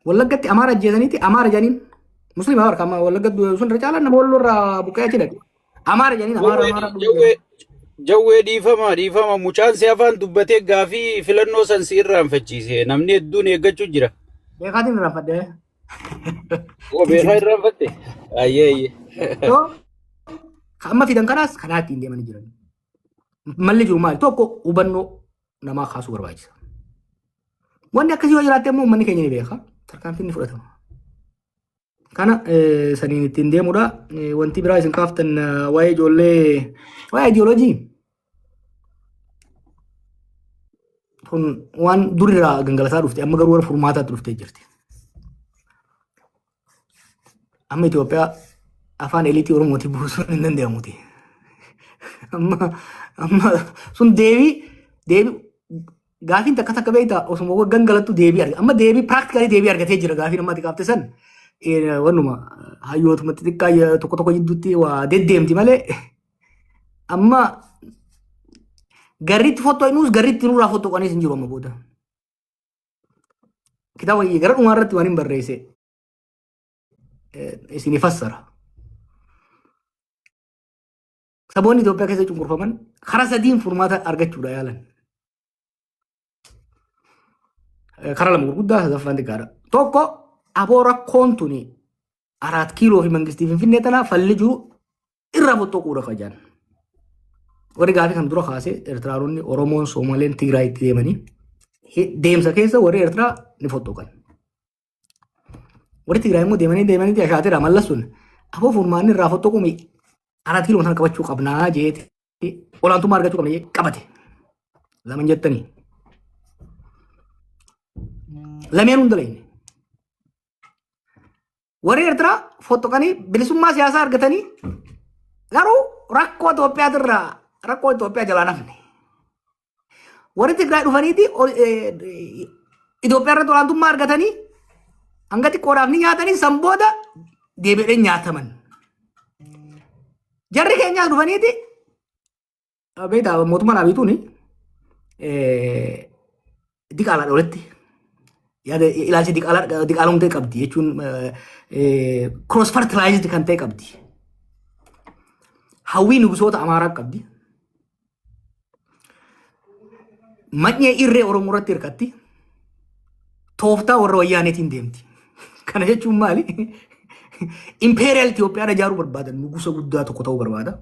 Wallaggatti Amaara ajjeesaniiti Amaara jedhaniin musliima warra amma Wallagga sun irra caalaan nama walloo irraa buqqee achi dhaqe. Amaara jedhaniin Amaara. Jawwee dhiifama mucaan si afaan dubbatee gaafii filannoo san si irraanfachiise namni hedduun eeggachuu jira. Beekaatiin irraanfadde. Beekaa irraanfatte? Ayyee. Amma fidan kanaas kanaa ittiin deemanii jiran. Malli jiru maali? Tokko hubannoo namaa kaasuu barbaachisa. Wanni akkasii yoo jiraatte immoo uummanni keenya ni beeka. Tarkaanfiin ni fudhatama. Kana saniin ittiin deemudha. Wanti biraa isin kaaftan waa'ee ijoollee waa'ee idiyooloojii. Kun waan durirraa gangalataa dhufte amma garuu warra furmaataatti dhuftee jirti. Amma Itoophiyaa afaan eliitii Oromootii buusuun hin danda'amuti. Amma sun deebii gaafiin takka beektaa osuma gangalattu deebii argata. Amma deebii piraaktikalii deebii argatee jira gaafiin ammatti kaafte san. Wannuma hayyootumatti xiqqaa tokko jidduutti waa deddeemti malee amma garriitti fottoo inus garriitti nurraa fottoo qanis hin jiru amma booda. Kitaaba gara dhumaa irratti waan hin barreesse isin fassara. Saboonni Itoophiyaa keessa cunqurfaman karaa sadiin furmaata argachuudha yaalan. Karaa lama gurguddaa sadaffaan xiqqaadha. Tokko aboo rakkoon tuni 4 kiiloo fi mangistii Finfinnee tanaa falli jiru irraa fottoquudha kajaan. Warri gaafii kan dura kaase Eertiraaronni Oromoon Soomaleen Tigraay itti deemanii deemsa keessa warri Eertiraa ni fottoqan. Warri Tigraay immoo deemanii ashaateera mallas sun aboo furmaanni irraa fottoquumi 4 kiiloo sana qabachuu qabnaa jeeti olaantummaa argachuu qabna jee qabate. Laman jettanii. Lameen hunda leeyne. Warri Eertiraa fottoqanii bilisummaa siyaasaa argatanii garuu rakkoo Itoophiyaa jalaa nafne. Warri Tigraay dhufaniiti Itoophiyaa irratti olaantummaa argatanii hanga xiqqoodhaaf ni nyaatanii san booda deebi'ee nyaataman. Jarri keenyaas dhufaniiti beektaa mootummaan Abiituuni diqaalaadha walitti. Yaada ilaalcha diqaalumtee qabdi jechuun cross fertilized kan ta'e qabdi. Hawwii nugusoota Amaaraa qabdi. Manyee irree Oromoo irratti hirkatti. Tooftaa warra Wayyaaneetiin deemti. Kana jechuun maali? Imperial Itoophiyaa ijaaruu barbaadan nugusa guddaa tokko ta'uu barbaada.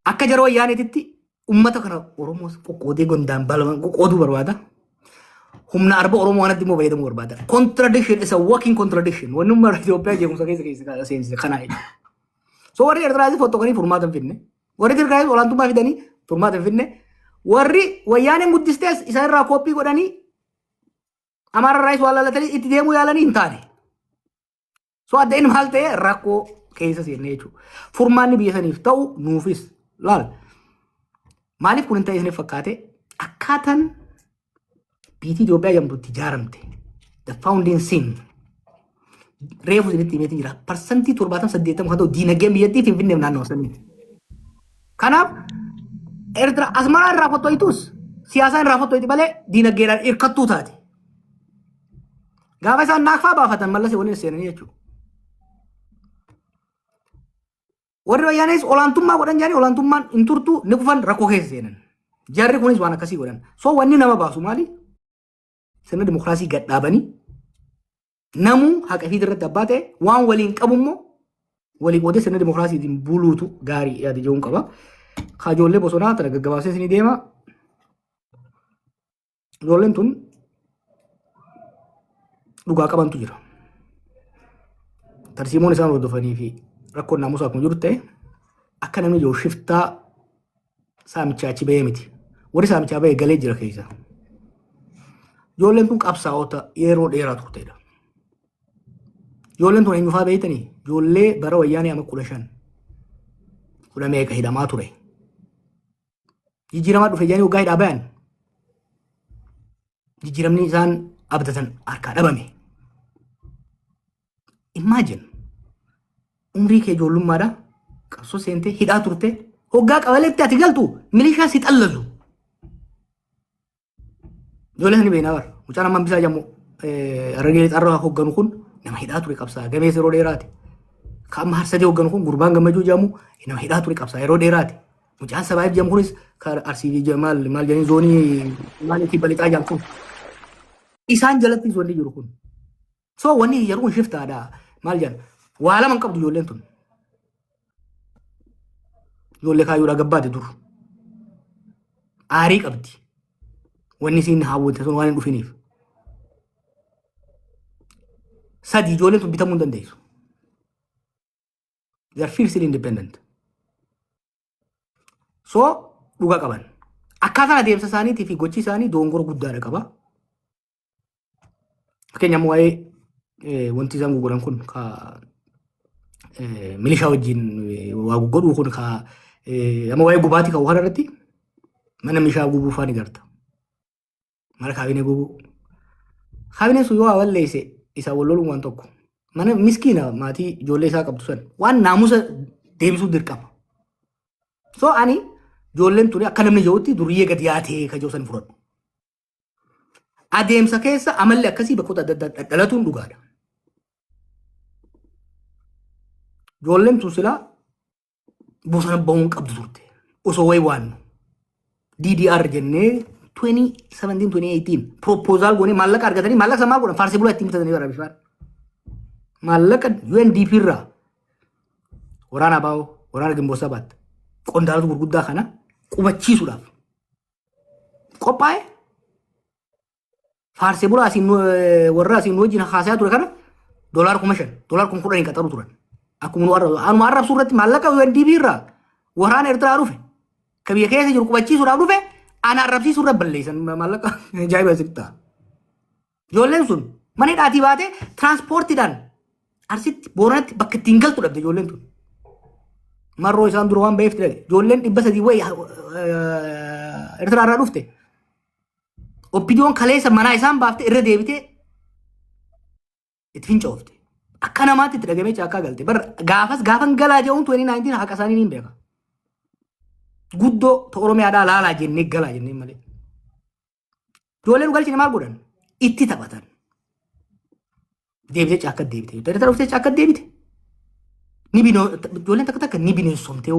Akka jaroo ayyaanetitti ummata kana Oromoo qoqqoodee gondaan balaman qoqqooduu barbaada. Humna arba Oromoo wanatti immoo fayyadamuu barbaada. Contradiction is a walking contradiction. Wanni ummata Itoophiyaa jeequmsa keessa seensise kana jechuudha. So warri Eertiraas fottokanii furmaata hin fidne. Warri Tirkaanis olaantummaa fidanii furmaata hin fidne. Warri wayyaaneen guddistees isa irraa kooppii godhanii Amara Raayis waa laalatanii itti deemuu yaalanii hin taane. So adda inni maal ta'e rakkoo keessa seenne jechuudha. Furmaanni biyya saniif ta'u nuufis laal. Maaliif kun hin ta'e isiniif fakkaate akkaataan biitii Itoophiyaa jedhamtutti ijaaramte. The founding sin. Reefu isinitti himeetiin jira. Parsantii 78 kan ta'u diinagdeen biyyattii Finfinneef naannoo saniiti. Kanaaf Eertira Asmaraa irraa fottoitus siyaasaan irraa fottoiti malee diinagdeedhaan hirkattuu taate. Gaafa isaan naaqfaa baafatan mallasee waliin seenanii jechuudha. Warri wayyaanis olaantummaa godhan jaanii olaantummaan hin turtu ni kufan rakkoo keessa seenan. Jarri kunis waan akkasii godhan. So wanni nama baasu maali? Sirna dimokiraasii gad dhaabanii namuu haqa fi irratti abbaa ta'e waan waliin qabu immoo walii qoodee sirna dimokiraasiitiin buluutu gaarii yaada jechuun qaba. Ijoollee bosonaa tana gaggabaasee isinii deema. Ijoolleen tun dhugaa qabantu jira. Tarsiimoon isaan hordofanii fi rakkoon naamusaa kun jiru ta'e akka namni ijoo shiftaa saamichaa achi bahee miti. Warri saamichaa bahee galee jira keessa. Ijoolleen tun qabsaa'ota yeroo dheeraa turtedha. Ijoolleen tun eenyufaa beeytanii? Ijoollee bara wayyaanee ama 15 meeqa hidhamaa ture. Jijjiiramaa dhufe jedhanii waggaa hidhaa bayan. Jijjiiramni isaan abdatan harkaa dhabame. Imagine umrii kee ijoollummaadha qabsoo seentee hidhaa turte hoggaa qabaleetti ati galtu milishaa si xallazu. Ijoollee sanii beeknaa bara mucaan ammaan bisaa jedhamu Harargee xarraa hogganu kun nama hidhaa ture qabsaa gameessa yeroo dheeraati. Kan Harsadee hogganu kun gurbaan gammachuu jedhamu nama hidhaa ture qabsaa yeroo dheeraati. Mucaan Sabaayif jedhamu kunis kan Arsii maal jedhanii zoonii maaliif balixaa jedhamtu. Isaan jalatti wanni jiru kun. So wanni yeroo kun shiftaadha maal jedhan waa lama hin qabdu ijoolleen tun. Ijoollee kaayyuudhaa gabbaate dur. Aarii qabdi. Wanni isiin hawwate sun waan hin dhufiniif. Sadi ijoolleen tun bitamuu hin dandeessu. They are fiercely independent. So dhugaa qaban. Akkaataan adeemsa isaaniitii fi gochi isaanii doongora guddaadha qaba. Fakkeenyaaf waa'ee wanti isaan gurguran kun ka milishaa wajjin waa godhuu kun ka amma waa'ee gubaatii kan waan irratti mana milishaa gubuu fa'aa ni garta. Mana kaabinee gubuu. Kaabineen sun yoo walleesse isaa wal loluun waan tokko. Mana miskiina maatii ijoollee isaa qabdu san waan naamusa deebisuu dirqama. So ani ijoolleen tuni akka namni jirutti duriyyee gad yaatee ka jiru san fudhadhu. Adeemsa keessa amalli akkasii bakkoota adda addaa dhalatuun dhugaadha. Ijoolleen tun silaa bosona bahuun qabdu turte. Osoo wayi waannu. DDR jennee 2017-2018 proposal goonee maallaqa argatanii maallaqa samaa godhan faarsee bulaa ittiin bitatanii bara bifaan. Maallaqa UNDP irraa waraana baa'oo waraana Gimboo Sabaat qondaalota gurguddaa kana qubachiisuudhaaf qophaa'e faarsee bulaa asiin warra asiin wajjin haasaa ture kana $5,000 $10,000 qaxaru turan. Akkuma nu arrabsuu irratti maallaqa UNDP irraa waraana Eertiraa dhufe ka biyya keessa jiru qubachiisuudhaaf dhufe ana arrabsiisuu irra balleessan maallaqa ajaa'iba asitti. Ijoolleen sun mana hidhaatii baatee tiraanspoortiidhaan Arsitti Booranatti bakka ittiin galtu dhabde ijoolleen tun. Marroo isaan dura waan ba'eef ture. Ijoolleen 300 wayi Eertiraa irraa dhufte. Oppidiyoon kaleessa manaa isaan baafte irra deebitee itti fincoofte. Akka namaatti itti dhagamee caakkaa galte. Gaafan galaa jedhuun 2019 haqa isaanii ni beeka. Guddoo Oromiyaadhaa laalaa jennee galaa jennee malee. Ijoolleen galchine maal godhan? Itti taphatan. Deebitee caakka deebite. Eertiraa dhuftee caakka deebite. Ijoolleen takka takka ni bineensomtee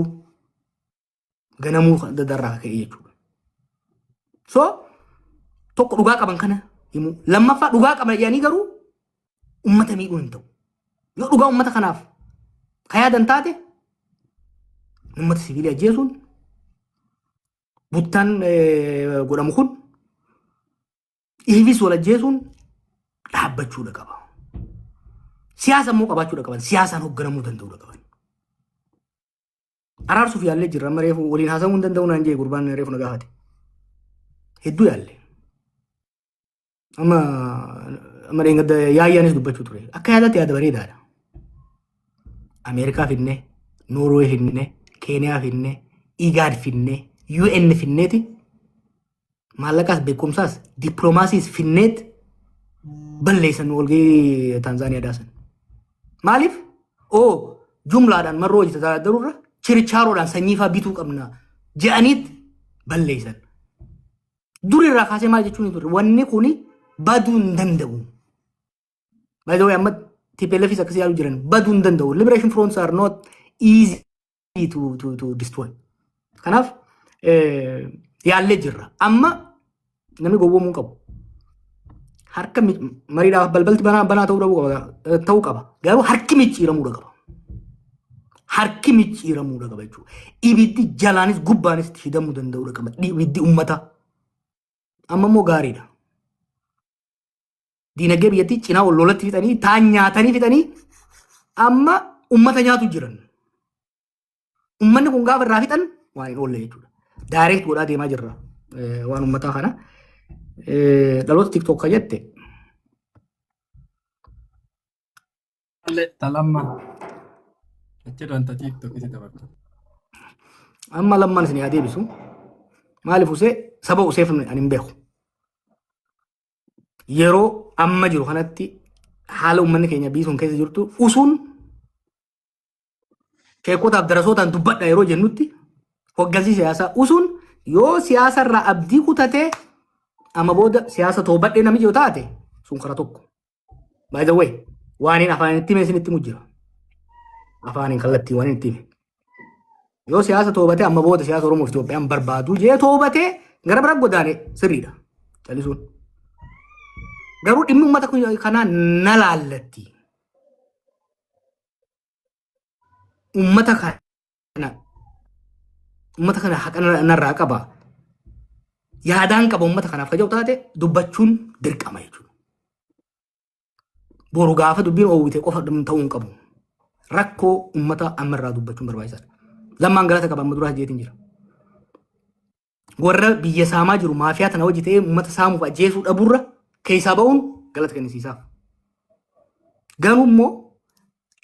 ganamuu dadarraa ka'ee jechuudha. So tokko dhugaa qaban kana himu. Lammaffaa dhugaa qaba jedhanii garuu uummata miidhuu hin ta'u. Yoo dhugaa uummata kanaaf ka yaadan taate uummata siviilii ajjeesuun buttaan godhamu kun dhiifis wal ajjeesuun dhaabbachuudha qaba. Siyaasa immoo qabaachuudha qaban. Siyaasaan hoogganamuu danda'uudha qaban. Araarsuuf yaallee jirra. Amma reefu waliin haasa'uu hin danda'u naan jee gurbaan reefu na gaafate. Hedduu yaalle. Amma dheengadda yaayyaanis dubbachuu ture. Akka yaadatti yaada bareedaadha. Ameerikaa finnee, Noorwee finnee, Keeniyaa finnee, Igaad finnee, UN finneeti. Maallaqaas beekumsaas dippiloomaasiis finneet balleessan walgahii Taanzaaniyaa daasan. Maaliif? Jumlaadhaan marroo hojii tajaajilurra chirichaaroodhaan sanyiifaa bituu qabna jedhaniit balleessan. Durirraa kaasee maal jechuun turre wanni kuni baduu hin danda'u. By the way, amma TPLFis akkasii yaaluu jiran baduu hin danda'u. Liberation fronts are not easy to destroy. Kanaaf yaallee jirra. Amma namni gowwoomuu qabu. Harka mariidhaaf balbalti banaa ta'uu qaba. Garuu harki micciiramuudha qaba. Harki micciiramuudha qaba jechuudha. Ibiddi jalaanis gubbaanis hidhamuu danda'uudha qaba. Ibiddi uummata. Amma immoo gaariidha. Diinagdee biyyattii cinaa ol lolatti fixanii taan nyaatanii fixanii amma uummata nyaatu jiran. Uummanni kun gaafa irraa fixan waan hin oolle jechuudha. Daayireekt godhaa deemaa jirra waan uummataa kana. Dhaloota TikTok kan jette. Talamma. Achiidhaan ta TikTok isi dabartu. Amma lammaan isin yaa deebisu. Maaliif usee saba useef ani hin beeku. Yeroo amma jiru kanatti haala uummanni keenya biisuun keessa jirtu usuun sheekotaaf darasootaan dubbadha yeroo jennutti hoggansi siyaasaa usuun yoo siyaasa irraa abdii kutatee amma booda siyaasa toobadhee namni yoo taate sun karaa tokko. By the way, waaniin afaan itti hime isinitti mujjira. Afaaniin kallattii waan itti hime. Yoo siyaasa toobatee amma booda siyaasa Oromoo fi Itoophiyaan barbaadu jee toobatee gara bira godaane sirriidha. Callisuun. Garuu dhimmi uummata kanaa na laallatti. Uummata kana haqa narraa qaba. Yaadaan qaba uummata kanaaf kaja'u taate dubbachuun dirqama jechuudha. Boru gaafa dubbiin oowwite qofa ta'uu hin qabu. Rakkoo uummata ammarraa dubbachuun barbaachisaadha. Lammaan galata qaba amma duraa jeetiin jira. Warra biyya saamaa jiru maafiyaa tana hojii ta'ee uummata saamuuf ajjeesuu dhabuurra keessaa ba'uun galata kennisiisaaf. Garuu immoo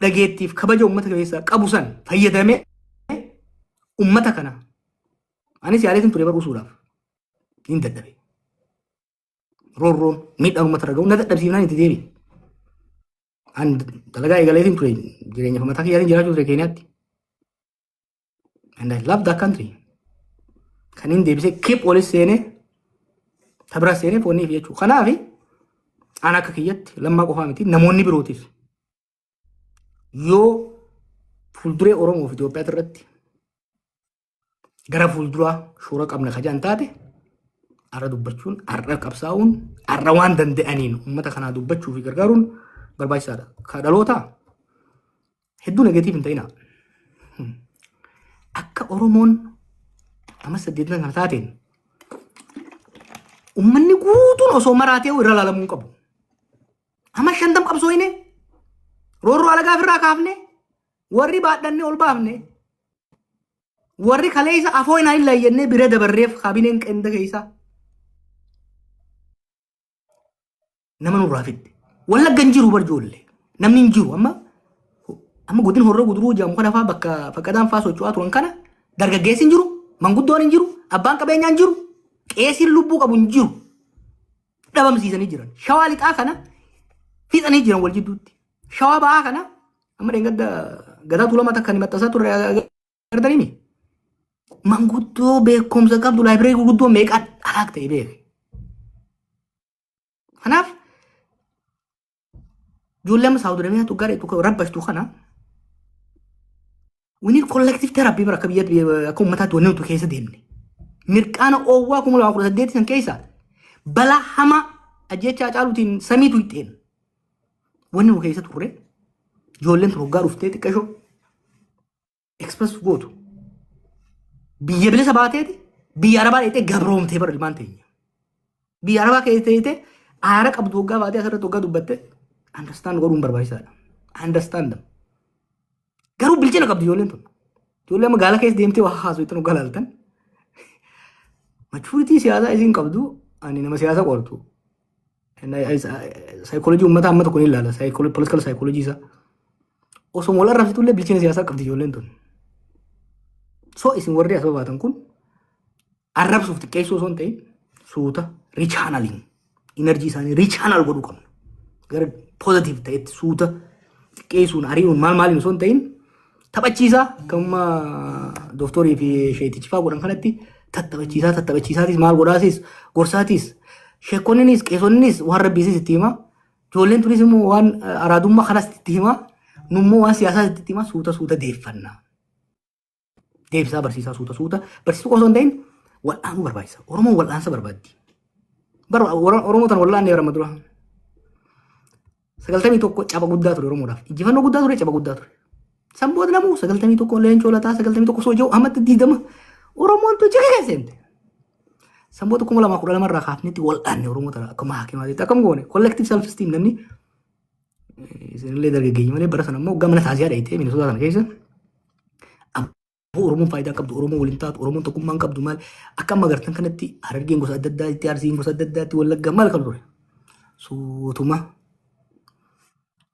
dhageettiif kabaja uummata keessaa qabu san fayyadamee uummata kana anis yaaleetiin ture barbuusuudhaaf hin dadhabe. Roorroon miidhaan uummata irra ga'u na dadhabsiifnaan itti deebi'e. An dalagaa eegaleetiin ture jireenya mataa kiyyaatiin jiraachuu ture Keeniyaatti. And I love that country. Kan hin deebisee keep olis seenee tabira seenee fooniif jechuudha. Kanaaf an akka kiyyatti lammaa qofaa miti namoonni birootiif yoo fuulduree Oromoo fi Itoophiyaa irratti gara fuulduraa shoora qabna kajaan taate arra dubbachuun arra qabsaa'uun arra waan danda'aniin uummata kanaa dubbachuu fi gargaaruun barbaachisaadha. Ka dhalootaa hedduu negatiif hin ta'inaa. Akka Oromoon amma 8 kana taateen uummanni guutuun osoo maraatee irra laalamuu qabu. Amma 50 qabsooyne roorroo alagaaf irraa kaafne warri baadhanne ol baafne warri kaleessa afoo hin laayyannee bira dabarreef kaabineen qenda keessa nama nurraa fidde. Wallagga hin jiru barjoolle namni hin jiru amma godin horroo guduruu jaamu kana faa bakka fakkadaan faa socho'aa turan kana dargaggeessi hin jiru manguddoon hin jiru abbaan qabeenyaa hin jiru qeesiin lubbuu qabu hin jiru dhabamsiisanii jiran shawaa lixaa kana fixanii jiran wal jidduutti shawaa ba'aa kana amma dheengadda gadaa tuulama takka ni maxxansaa turre gardarimi manguddoo beekumsa qabdu laayibireerii gurguddoo meeqaan alaak ta'e beeke. Kanaaf ijoollee amma Saawud Arabiyaatu gareetu rabbashtu kana we need collective therapy bara akka biyyatti akka uummataatti wanni nuti keessa deemne. Mirqaana oowwaa 2018 san keessa balaa hamaa ajjechaa caaluutiin samiitu hixxeen. Wanni nu keessa turre ijoolleen tun hoggaa dhuftee xiqqashoo express gootu. Biyya bilisa baateeti biyya arabaa dheetee gabroomtee bara ilmaan teenya. Biyya arabaa keessa teessee aara qabdu hoggaa baatee asirratti hoggaa dubbatte understand godhuun barbaachisaadha. Understand them. Garuu bilchina qabdi ijoolleen tun. Ijoollee magaalaa keessa deemtee waa haasoo ittiin hoggaa laaltan. Machuuritii siyaasaa isiin qabdu ani nama siyaasa qortu. Saayikoolojii uummataa amma tokko ni ilaala. Politikal saayikoolojii isaa. Osoo wal arrabsitullee bilchina siyaasaa qabdi ijoolleen tun. So isin warri as babaatan kun arrabsuuf xiqqeessuu osoo hin ta'in suuta richaanaliin enerjii isaanii richaanal godhuu qabna. Gara poozitiif ta'etti suuta xiqqeessuun ari'uun maaliin osoo hin ta'in taphachiisaa kamma dooftorii fi sheetichi fa'aa godhan kanatti taphachiisaatis maal godhaasis gorsaatis sheekonninis qeesonninis waan rabbiisis itti himaa ijoolleen tunis immoo waan araadummaa kanas itti himaa nummoo waan siyaasaas itti himaa suuta deeffannaa. Deebisaa barsiisaa suuta barsiisuu osoo hin ta'in wal'aanuu barbaachisa. Oromoon wal'aansa barbaaddi. Oromoo tan wal'aannee bara dura. 91 caba guddaa ture Oromoodhaaf. Injifannoo guddaa ture caba guddaa ture. Sanboota namuu 91 leencoo lataa 91 soojoo ammatti 20 Oromoon tu jira keessatti. Sanboota 2012 irraa kaafnetti wal'aannee Oromoo tana akkuma haakimaatiitti akkam goone collective self esteem namni isinillee dargaggeeyyi malee bara sana immoo gamana taasisaa dheeyitee Minnesota sana keessa. Oromoon faayidaa qabdu, Oromoon waliin taatu, Oromoon tokkummaan qabdu maal akka amma agartan kanatti Harargeen gosa adda addaatti, Arsiin gosa adda addaatti, Wallaggaa maal qabdu ture. Suutuma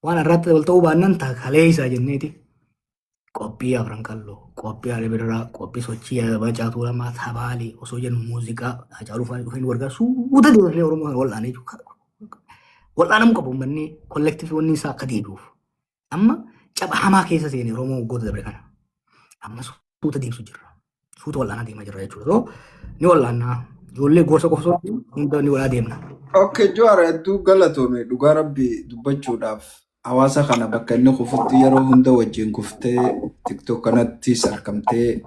waan irratti wal ta'uu baannaan kalee isaa jenneeti qophii afran kalloo, qophii haala birraa, qophii sochii bacaatuu lamaa sabaalee osoo jennu muuziqaa Hacaaluu faanii dhufanii wargaa suuta deebilee Oromoo wal'aanee jiru. Wal'aanamuu qabu uummanni kollektiivii wanni isaa akka deebi'uuf. Amma caba hamaa keessa seenee Oromoo waggoota dabre kana. Amma suuta deemsu jirra. Suuta wal'aanaa deemaa jirra jechuudha. Ni wal'aannaa. Ijoollee gorsa qofsoo hunda ni wal'aa deemna. Okay, Joara hedduu galatoome dhugaa rabbi dubbachuudhaaf hawaasa kana bakka inni kufutti yeroo hunda wajjin kuftee TikTok kanatti sarkamtee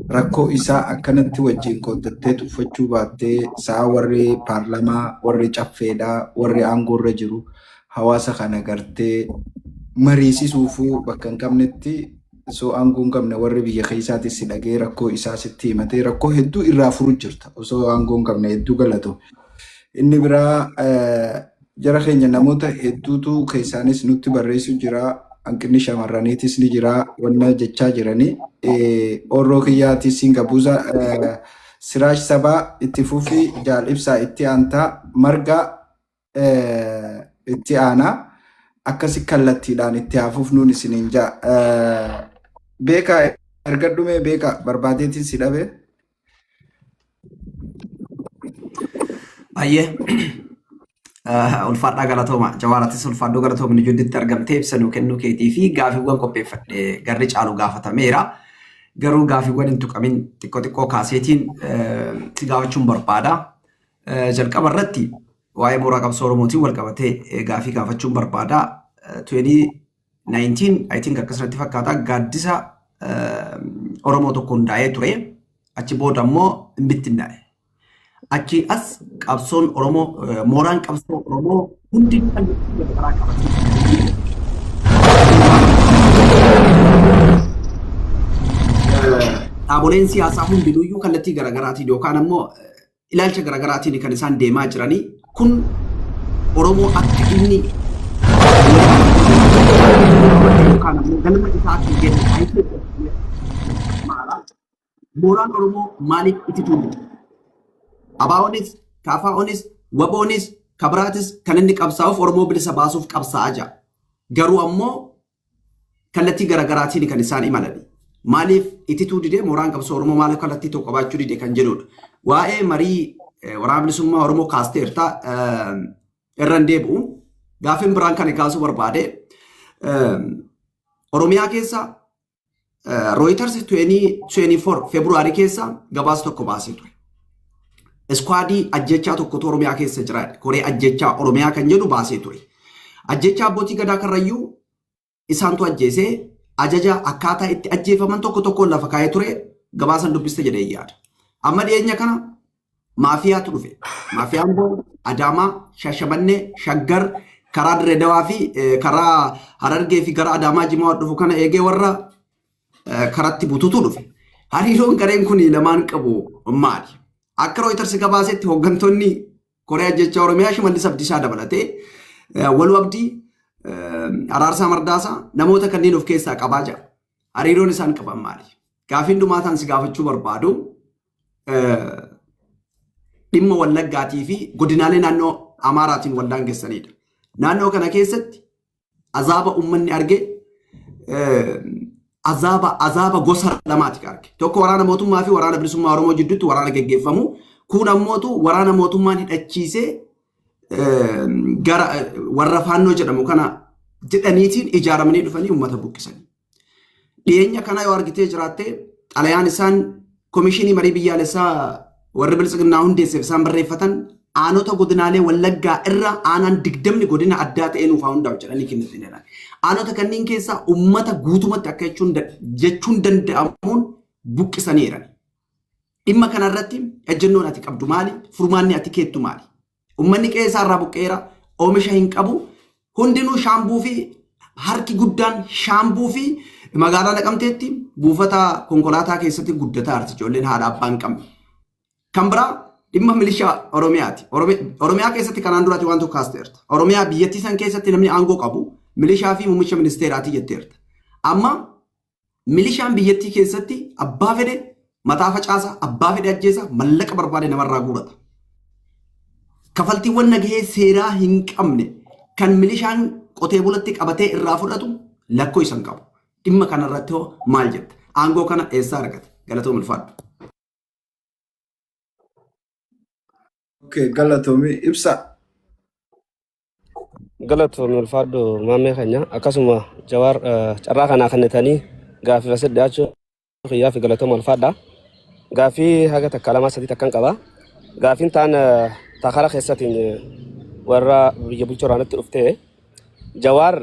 rakkoo isaa akkanatti wajjin qooddattee tuffachuu baattee sa'a warri paarlamaa, warri caffeedhaa, warri aangoorra jiru hawaasa kana gartee mariisisuufuu bakka hin qabnetti so aangoo hin qabne warri biyya keessaatis si dhagee rakkoo isaa sitti himatee rakkoo hedduu irraa furu jirta osoo aangoo hin qabne hedduu galatu. Inni biraa jara keenya namoota hedduutu keessaanis nutti barreessu jira hanqinni shamarraniitis ni jira wanna jechaa jiranii orroo kiyyaatis Singabuuza Siraaj Sabaa itti fufi Jaal Ibsaa itti aantaa marga itti aanaa akkasi kallattiidhaan itti hafuuf nuun isiniin jaa beekaa ergadhumee beekaa barbaadeetiin si dhabe. Ayyee ulfaadhaa galatooma Jawaarattis ulfaadhuu galatoomni jidduutti argamtee ibsanuu kennuu keetii fi gaafiiwwan qopheeffadhe garri caalu gaafatameera. Garuu gaafiiwwan hin tuqamin xiqqoo kaaseetiin si gaafachuun barbaada. Jalqaba irratti waa'ee mooraa qabsoo Oromootiin wal qabatee gaafii gaafachuun barbaada. 2019 I think akkasumatti fakkaata gaaddisa Oromoo tokko hundaa'ee ture. Achi booda immoo hin bittinnaa'e. Achi as qabsoon Oromoo mooraan qabsoo Oromoo hundi kan garaa qabate. Dhaaboleen siyaasaa hundinuyyuu kallattii garaagaraatiin yookaan ammoo ilaalcha garaagaraatiin kan isaan deemaa jiranii kun Oromoo akka inni yookaan ammoo galma isaa akka gadi mooraan Oromoo maaliif itti tuulu? Abaawonis, Kaafaa'onis, Waboonis, Kabraatis kan inni qabsaa'uuf Oromoo bilisa baasuuf qabsaa'aa jira. Garuu ammoo kallattii garaagaraatiin kan isaan imalani. Maaliif ittituu didee mooraan qabsoo Oromoo maaliif kallattii tokko qabaachuu dide kan jedhudha. Waa'ee marii waraana bilisummaa Oromoo kaasteertaa irraan deebi'u gaafiin biraan kan kaasuu barbaade Oromiyaa keessa Reuters 24 Februaarii keessa gabaasa tokko baasee ture. Iskwaadii ajjechaa tokkotu Oromiyaa keessa jira. Koree ajjechaa Oromiyaa kan jedhu baasee ture. Ajjechaa abbootii gadaa karrayyuu isaantu ajjeesee ajaja akkaataa itti ajjeefaman tokko tokkoon lafa kaa'ee ture gabaasan dubbiste jedhee yaada. Amma dhiyeenya kana maafiyaatu dhufe. Maafiyaan boo Adaamaa, Shashamannee, Shaggar, karaa Dirreedawaa fi karaa Harargee fi gara Adaamaa Jimaa dhufu kana eegee warra karatti bututu dhufe. Hariiroon gareen kun lamaan qabu maali? Akka Reuters gabaasetti hooggantoonni Kooriyaa jecha Oromiyaa Shimallis Abdiisaa dabalatee Waluu Abdii, Araarsaa Mardaasaa namoota kanneen of keessaa qabaa jira. Hariiroon isaan qaban maali? Gaafiin dhumaataan si gaafachuu barbaadu dhimma Wallaggaatii fi godinaalee naannoo Amaaraatiin wal daangessanidha. Naannoo kana keessatti azaaba uummanni arge azaaba gosa lamaati arge. Tokko waraana mootummaa fi waraana bilisummaa Oromoo jidduutti waraana geggeeffamu. Kun ammootu waraana mootummaan hidhachiisee gara warra faannoo jedhamu kana jedhaniitiin ijaaramanii dhufanii uummata buqqisanii. Dhiyeenya kana yoo argitee jiraatte xalayaan isaan komishinii marii biyyaalessaa warri bilisiginnaa hundeesseef isaan barreeffatan aanota godinaalee Wallaggaa irra aanaan 20 godina addaa ta'ee nuufaa hundaa'u jedhanii kennitinedha. Aanota kanneen keessaa uummata guutumatti akka jechuun danda'amuun buqqisaniiran. Dhimma kanarratti ejjennoon ati qabdu maali? Furmaanni ati keettu maali? Uummanni qe'ee isaarraa buqqeera, oomisha hin qabu, hundinuu shaambuu fi harki guddaan shaambuu fi magaalaa Naqamteetti buufata konkolaataa keessatti guddataa arti ijoolleen haadha abbaa hin qabne. Kan biraa dhimma milishaa Oromiyaati. Oromiyaa keessatti kanaan duraati waan tokko kaasteerta. Oromiyaa biyyattii san keessatti namni aangoo qabu milishaa fi muummicha ministeeraati jetteerta. Amma milishaan biyyattii keessatti abbaa fedhe mataa facaasa, abbaa fedhe ajjeesa, mallaqa barbaade namarraa guurata. Kafaltiiwwan nagahee seeraa hin qabne kan milishaan qotee bulatti qabatee irraa fudhatu lakkoo isan qabu. Dhimma kanarratti hoo maal jetta? Aangoo kana eessaa argate? Galatoom ulfaadhu. Okay, galatoomii ibsa. Galatoomii ulfaadhu maammee keenya akkasuma Jawaar carraa kanaa kennitanii gaaffii asii dhiyaachuu xiyyaa fi galatooma ulfaadha. Gaaffii haga takka lamaa sadii takkan qaba. Gaaffiin taan takara keessatiin warra biyya bulchuu irraanitti dhuftee Jawaar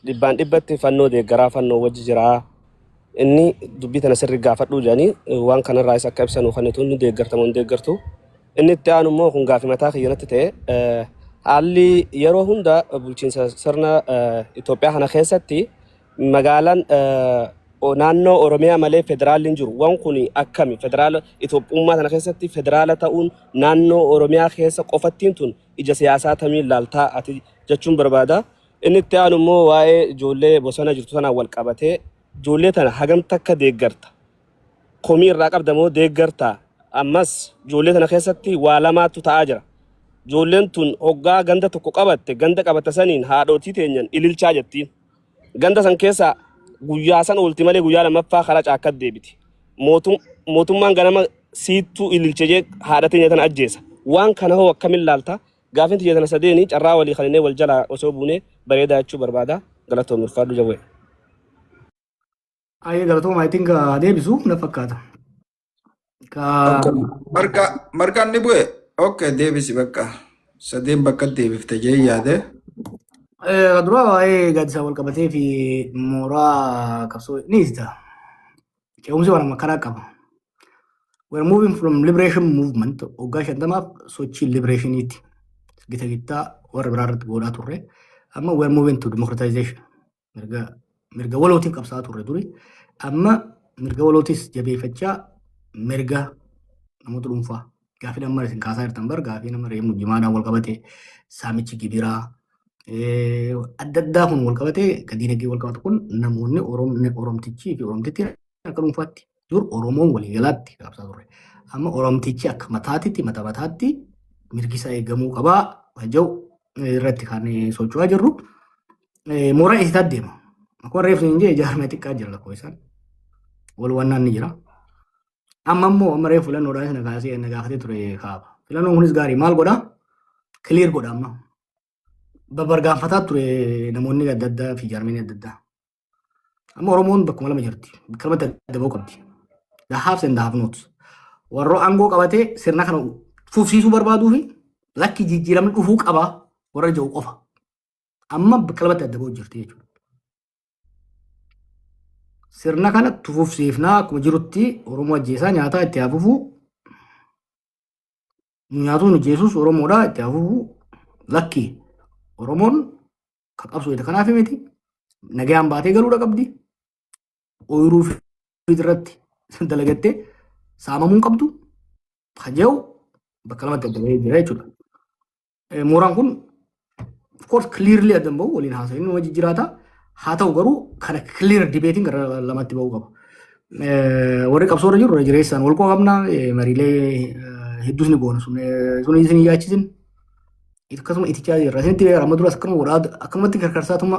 dhibbaan dhibbatti fannoo deeggaraa fannoo wajji jiraa. Inni dubbii tana sirri gaafadhuu jedhanii waan kanarraa isa akka ibsanuu kannitu inni deeggartamu hin deeggartu. Inni itti aanu immoo kun gaaffii mataa kiyyanatti ta'e haalli yeroo hunda bulchiinsa sirna Itoophiyaa kana keessatti magaalaan naannoo Oromiyaa malee federaalli hin jiru. Waan kun akkami federaala Itoophiyaa kana keessatti federaala ta'uun naannoo Oromiyaa keessa qofattiin tun ija siyaasaa tamiin ilaaltaa ati jechuun barbaada. Inni itti aanu immoo waa'ee ijoollee bosona jirtu sanaan wal qabatee ijoollee tana hagam takka deeggarta. Komii irraa qabdamoo deeggarta. Ammas ijoollee tana keessatti waa lamaatu ta'aa jira. Ijoolleen tun hoggaa ganda tokko qabatte ganda qabatte saniin haadhotii teenyan ililchaa jettiin. Ganda san keessa guyyaa san oolti malee guyyaa lammaffaa karaa caakkat deebiti. Mootummaan ganama siittuu ililchee haadha teenya tana ajjeesa. Waan kana hoo akkamiin laalta? Gaaffiin tiyya tana sadeeni carraa walii kalinee wal jalaa osoo buunee bareedaa jechuu barbaada. Galatoomii ulfaadhu jawwee. Ayyee galatooma I think deebisu na fakkaata. Markaan ni bu'e. Okay, deebisi bakka. Sadeen bakka deebifte jee yaade. Dura waa'ee gaaddisaa wal qabatee fi mooraa qabsoo ni ibsita. Ce'umsi waan karaa qaba. We're moving from liberation movement waggaa 50 sochii liberationiiti. Gita gittaa warra biraa irratti godhaa turre. Amma we're moving to democratization. Mirga walootiin qabsaa turre duri. Amma mirga walootis jabeeffachaa mirga namoota dhuunfaa. Gaaffii nama isin kaasaa jirtan bar gaaffii nama reemu jimaadhaan wal qabatee saamichi gibiraa adda addaa kun wal qabatee gadi nagee wal qabatu kun namoonni Oromtichi fi Oromtitti akka dhuunfaatti dur Oromoon waliigalaatti qabsaa turre. Amma Oromtichi akka mataatitti mata mataatti mirgi isaa eegamuu qabaa wajjau irratti kan socho'aa jirru. Mooraa eessisaa deema. Akkuma reefsu hin jee ijaarame xiqqaa jira lakkoo isaan. Wal wannaan ni jira. Amma immoo amma reefu filannoodhaan isa nagaasee nagaafatee ture kaaba. Filannoon kunis gaarii maal godhaa? Clear godha amma. Babargaanfataa ture namoonni adda addaa fi jaarmanii adda addaa. Amma Oromoon bakkuma lama jirti. Bakka lamatti adda ba'uu qabdi. The haves and the have nots. Warra aangoo qabatee sirna kana fufsiisuu barbaaduu fi lakki jijjiiramni dhufuu qaba warra jiru qofa. Amma bakka lamatti adda ba'uu jirti jechuudha. Sirna kana tufufsiifnaa akkuma jirutti Oromoo ajjeesaa nyaataa itti hafuufuu nyaatuun Jeesus Oromoodhaa itti hafuu lakkii Oromoon kan qabsoo isa kanaaf miti nagaan baatee galuudha qabdi ooyiruu fi irratti dalagattee saamamuun qabdu haja'u bakka lamatti adda bahee jira jechuudha. Mooraan kun of course clearly adda bahu waliin haasa'in nama jijjiirata haa ta'u garuu kana clear debating gara lamatti bahuu qaba. Warri qabsoo irra jiru irra jireessaan wal qabna mariilee hedduus ni goona sun isin yaachisin akkasuma itichaa jirra isinitti beekara amma duras akkasuma waraada akkamatti karkarsaatuma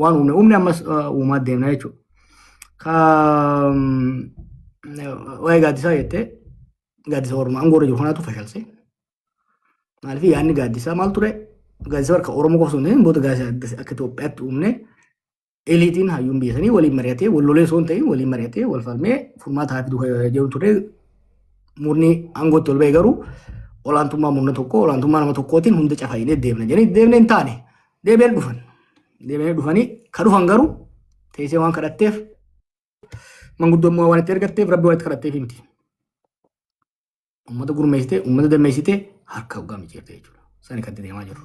waan uumne ammas uumaa deemna jechuudha. Waa'ee gaaddisaa jettee gaaddisa Oromoo aangoo irra jiru kanaatu fashalse. Maaliif yaadni gaaddisaa maal ture? Gaaddisa bakka Oromoo qofa osoo hin ta'in booda gaaddisa akka Itoophiyaatti uumne eliitiin hayyuun biyya sanii waliin mari'atee wal lolee osoo hin ta'in waliin mari'atee wal falmee furmaata haa fidu jedhu ture. Murni aangootti ol ba'e garuu olaantummaa murna tokko olaantummaa nama tokkootiin hunda cafayinee deemna jedhanii deemnee hin taane deebi'anii dhufan. Deebi'anii dhufanii kan dhufan garuu teessee waan kadhatteef manguddoo waan itti ergatteef rabbi waan itti kadhatteef miti. Uummata gurmeessitee uummata dammeessitee harka hoggaa mijeerte jechuudha. Sani kan deemaa jiru.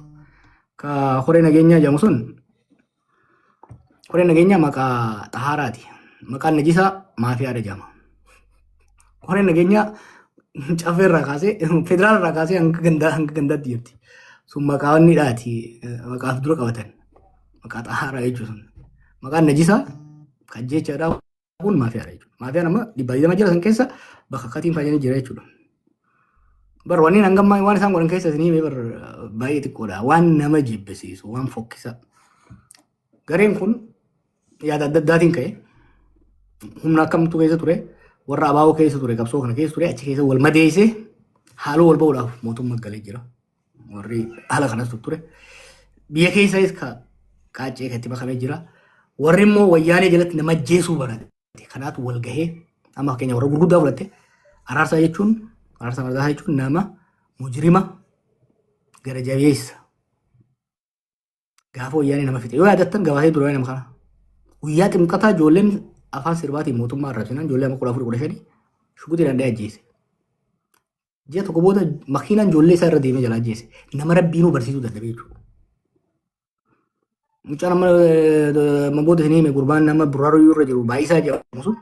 Ka horee nageenyaa jedhamu sun horee nageenyaa maqaa xahaaraati. Maqaan najisaa maafiyaadha jedhama. Horee nageenyaa caffee irraa kaasee federaal irraa kaasee hanga gandaatti jirti. Sun maqaa wanni dhaati maqaaf dura qabatan. Maqaa xahaaraa jechuudha. Maqaan najisaa kan jechaadhaa kun maafiyaadha jechuudha. Maafiyaan amma dhibba 20 jira san keessa bakka katiin fayyanii jira jechuudha. Bar wanni hangammaa waan isaan godhan keessa isinii bar baay'ee xiqqoodha. Waan nama jibbisiisu waan fokkisa. Gareen kun yaada adda addaatiin ka'e humna akkamtu keessa ture warra abaaboo keessa ture qabsoo kana keessa ture achi keessa wal madeessee haaloo wal ba'uudhaaf mootummaa galee jira. Warri haala kanas ture. Biyya keessas qaacee katti bakamee jira. Warri immoo wayyaanee jalatti nama ajjeesuu barate. Kanaatu wal gahee amma fakkeenya warra gurguddaa fudhatte araarsaa jechuun araarsaa mardaa jechuun nama mujrima gara jabeessa. Gaafa wayyaanee nama fixe yoo yaadattan gabaasee dura nama kana. Guyyaa ximqataa ijoolleen afaan sirbaatiin mootummaa arrabsinan ijoollee amma 14-15 shukutii danda'e ajjeese. Ji'a tokko booda makiinaan ijoollee isaa irra deemee jala ajjeese. Nama rabbiinuu barsiisuu dadhabee jechuudha. Mucaan amma booda isin hime gurbaan nama burraaroo irra jiru baay'isaa jedhamu sun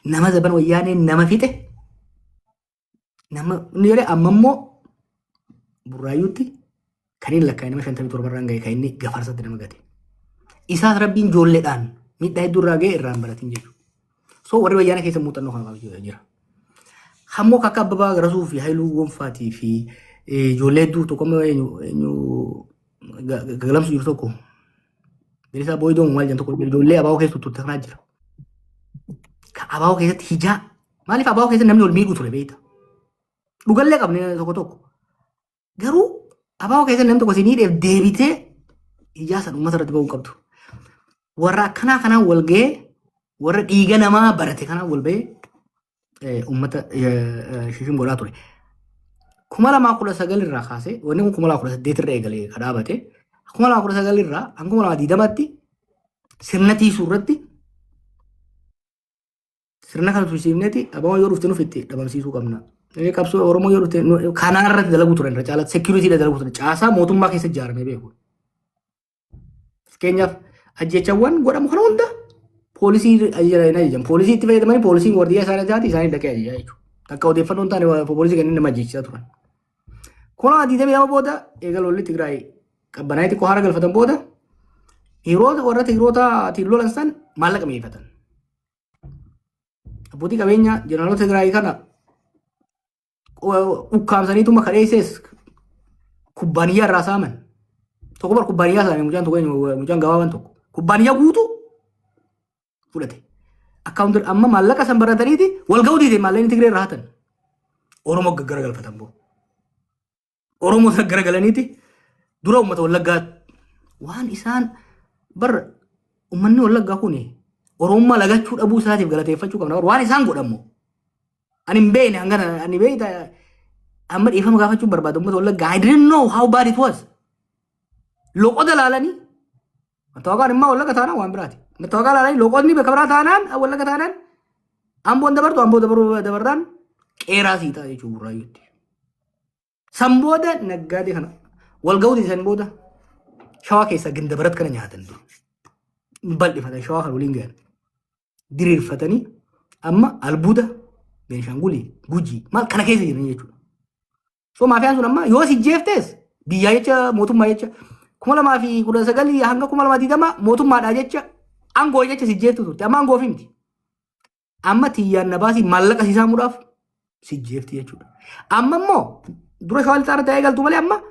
nama zaban wayyaanee nama fixe nama inni jedhee amma immoo burraayyuutti kan inni lakkaa'e nama 57 irraan ga'e kan inni gafarsatti nama gate. Isaas rabbiin ijoolleedhaan miidhaa hedduu irraa ga'e irraan baratiin jechuudha. So warri wayyaanee keessa muuxannoo kana qabu jira. Hammoo akka Abbabaa Garasuu fi Haayiluu Gonfaatii fi ijoollee hedduu tokko galamsu jiru tokko Bilisaa Booyidoon maal jedhan tokko ijoollee abaaboo keessa turte kanaa jira. Kan abaaboo keessatti hijaa maaliif abaaboo keessatti namni ol miidhuu ture beekta. Dhugallee qabne tokko tokko. Garuu abaaboo keessatti namni tokko si miidheef deebitee hijaa san uummata irratti bahuu qabdu. Warra akkanaa kanaan wal ga'ee warra dhiiga namaa barate kanaan wal ba'ee uummata shishin godhaa ture. 2019 irraa kaasee wanni kun 2018 irra eegalee kan dhaabate 2019 irraa hanga 2020tti sirna tiisuu irratti sirna kana tursiifneeti abaaboo yoo dhufte nuuf itti dhabamsiisuu qabna. Qabsoo Oromoo yoo dhufte kanaan irratti dalaguu turan irra caalatti seekuriitiidha dalaguu turan caasaa mootummaa keessa ijaaramee beeku. Fakkeenyaaf ajjechawwan godhamu kana hunda poolisii ajajjan poolisii itti fayyadamanii poolisiin wardiyyaa isaanii isaanii isaanii dhaqee ajajaa jechuudha. Takka odeeffannoon taane poolisii kanneen nama ajjechisaa turan. Kun adiidamee nama booda eegalolli Tigraay qabbanaa'ee xiqqoo haara galfatan booda hiriyoota warra Tigrootaan lolan san maallaqa mi'eeffatan. Abbootii qabeenyaa jeneraalota Tigraay kana ukkaamsaniituma kadheessees kubbaaniyyaa irraa saaman. Tokko bar kubbaaniyyaa saame mucaan gabaabaan tokko kubbaaniyyaa guutuu fudhate. Akkaawuntii amma maallaqa san barataniiti wal ga'uu diide maallaqni Tigree irraa hatan. Oromoo gaggara galfatan boo. Oromoo gaggara galaniiti dura uummata wallaggaa waan isaan bar uummanni wallaggaa kuni Oromummaa lagachuu dhabuu isaatiif galateeffachuu qabna. Waan isaan godhamu. Ani hin beekne hangana ani beekta amma dhiifama gaafachuu barbaadu uummata wallaggaa. I didn't know how bad it was. Loqoda laalanii matawaqaan immoo wallagga taanaan waan biraati. Matawaqaa laalanii loqodni bakka biraa taanaan wallagga taanaan amboon dabartu amboo dabarraan qeeraa siitaa jechuun burraayyuutti. Sambooda naggaadee kana wal ga'uuti san booda shawaa keessa ginda barat kana nyaatan dur. Bal'ifatan shawaa kan waliin gahan. Diriirfatanii amma albuuda Beenshaangulii Gujii maal kana keessa jiran jechuudha. So maafiyaan sun amma yoo si jeeftees biyyaa jecha mootummaa jecha 2019 hanga 2020 mootummaadhaa jecha aangoo jecha si jeeftu turte amma aangoo fi miti. Amma tiyyaan na baasii maallaqa siisamuudhaaf si jeefti jechuudha. Amma immoo dura shawaa lixaarra ta'ee galtu malee amma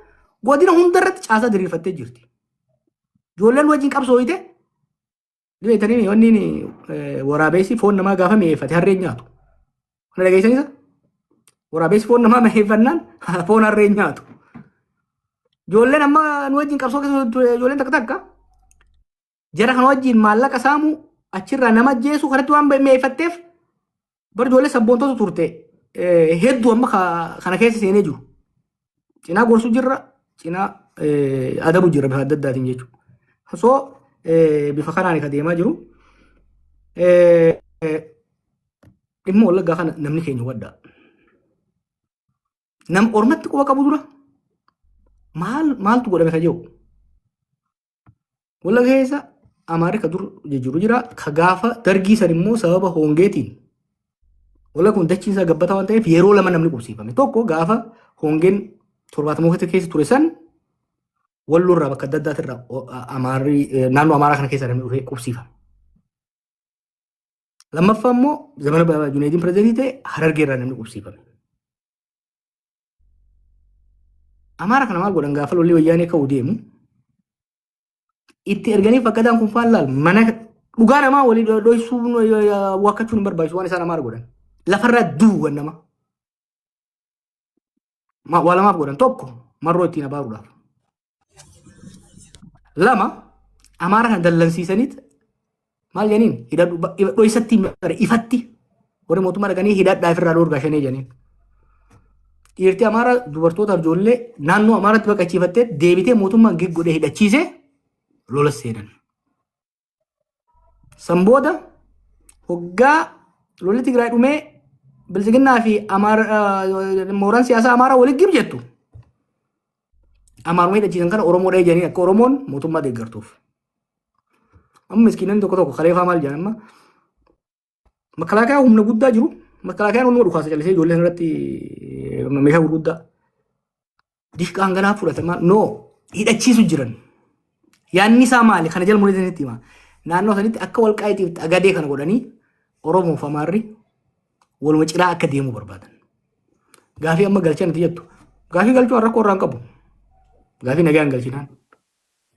godina hundarratti caasaa diriirfattee jirti. Ijoolleen wajjin qabsooyite dibeetanii wanni waraabessi foon namaa gaafa mi'eeffate harreen nyaatu. Kana dhageessanisa? Waraabessi foon namaa mi'eeffannaan foon harreen nyaatu. Ijoolleen amma nu wajjin qabsoo keessa ijoolleen takka jara kana wajjin maallaqa saamuu achirraa nama ajjeesu kanatti waan mi'eeffatteef bar ijoollee sabboontoota turte hedduu amma kana keessa seenee jiru. Cinaa gorsuu jirra, cinaa adabu jirra bifa adda addaatiin jechuudha. So bifa kanaan kan deemaa jiru. Dhimma wallaggaa kana namni keenya waddaa. Nam ormatti quba qabu dura maaltu godhame ka jiru. Wallagga keessa Amaarri ka dur jijjiiru jira. Ka gaafa dargii san immoo sababa hongeetiin. Wallagga kun dachiinsaa gabbataa waan ta'eef yeroo lama namni qubsiifame. Tokko gaafa hongeen 70 keessa ture san walloo irraa bakka adda addaatirraa Amaarri naannoo Amaaraa kana keessa namni dhufee qubsiifame. Lammaffaa immoo zamana Junaaydiin pirezidaantii ta'e Harargee irraa namni qubsiifame. Amaara kana maal godhan gaafa lolli wayyaanee ka'uu deemu itti erganii fakkaataan kun faan laal mana dhugaa namaa walii dho'isuun wakkachuun hin barbaachisu waan isaan Amaara godhan. Lafarraa duuwwan nama. Waa lamaaf godhan tokko marroo ittiin abaaruudhaaf. Lama Amaara kana dallansiisaniit maal jeniin dho'isatti ifatti warri mootummaa dhaqanii hidhadhaa ofirraa dhoorgaa shanee jeniin. Dhiirtii Amaara dubartootaaf ijoollee naannoo Amaaraatti baqachiifattee deebitee mootummaan godhee hidhachiisee lola seenan. San booda hoggaa lolli Tigraay dhumee Bilisiginnaa fi mooraan siyaasaa Amaaraa walitti gib jettu. Amaaruma hidhachiisan kana Oromoodha jedhanii akka Oromoon mootummaa deeggartuuf. Amma miskiinonni tokko kaleefaa maal jedhan amma makalaakaa humna guddaa jiru. Makalaakayaan hunduma dhukaasa callisee ijoolleen irratti meeshaa gurguddaa dishqaan ganaa fudhatamaa hidhachiisu jiran. Yaanni isaa maali? Kana jala mulee sanitti hima. Naannoo sanitti akka walqaa'iitiif agadee kana godhanii Oromoo fi Amaarri waluma ciraa akka deemuu barbaadan. Gaafii amma galchan itti jettu. Gaafii galchuu rakkoo irraan qabu. Gaafii nagaan galchinaan.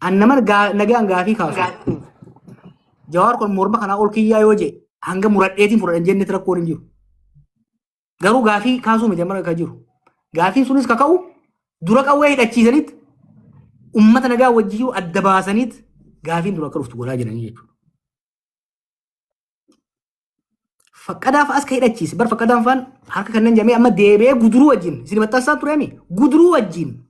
Annama nagaan gaafii kaasu. Jawaar kun morma kanaa ol kiyyaa yoo jee hanga muradheetiin fudhatan jennetti rakkoon hin jiru. Garuu gaafii kaasuu miti amma kan jiru. Gaafiin sunis kaka'u dura qawwee hidhachiisaniit ummata nagaa wajjiyyuu adda baasaniit gaafiin dura akka dhuftu godhaa jiranii jechuudha. Fakkadaaf as ka hidhachiise bar fakkadaan faan harka kannan jamee amma deebi'ee guduruu wajjin isin maxxansaa tureemi guduruu wajjin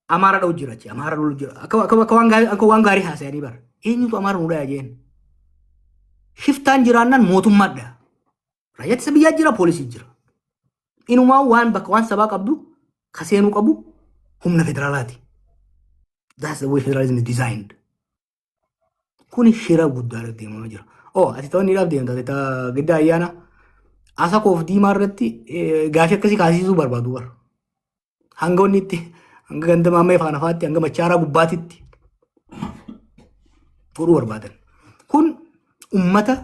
Amaara dha'u jira achi Amaara lolu jira akka waan gaarii haasa'anii bara eenyutu Amaara nu dhayaa jeen shiftaan jiraannaan mootummaadha. Raayyaa ittisa biyyaa jira poolisii jira. Inumaa waan bakka waan sabaa qabdu ka seenuu qabu humna federaalaati. That's the way federalism is designed. Kuni shira guddaa deemaa jira. Ati ta'uu ni deemta. Ati giddaa ayyaana asa koof diimaa irratti gaafii akkasii kaasisuu barbaadu bara. Hanga wanni itti hanga ganda maamee faana faatti hanga machaaraa gubbaatitti fudhuu barbaadan. Kun ummata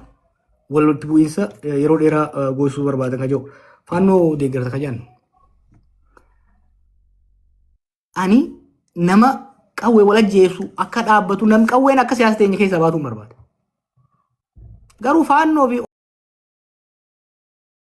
walitti bu'iinsa yeroo dheeraa goosuu barbaadan kan jiru faannoo deeggarsa kan jennu. Ani nama qawwee wal ajjeesu akka dhaabbatu nam qawween akka siyaasa teenya keessa baatuun barbaada. Garuu faannoo fi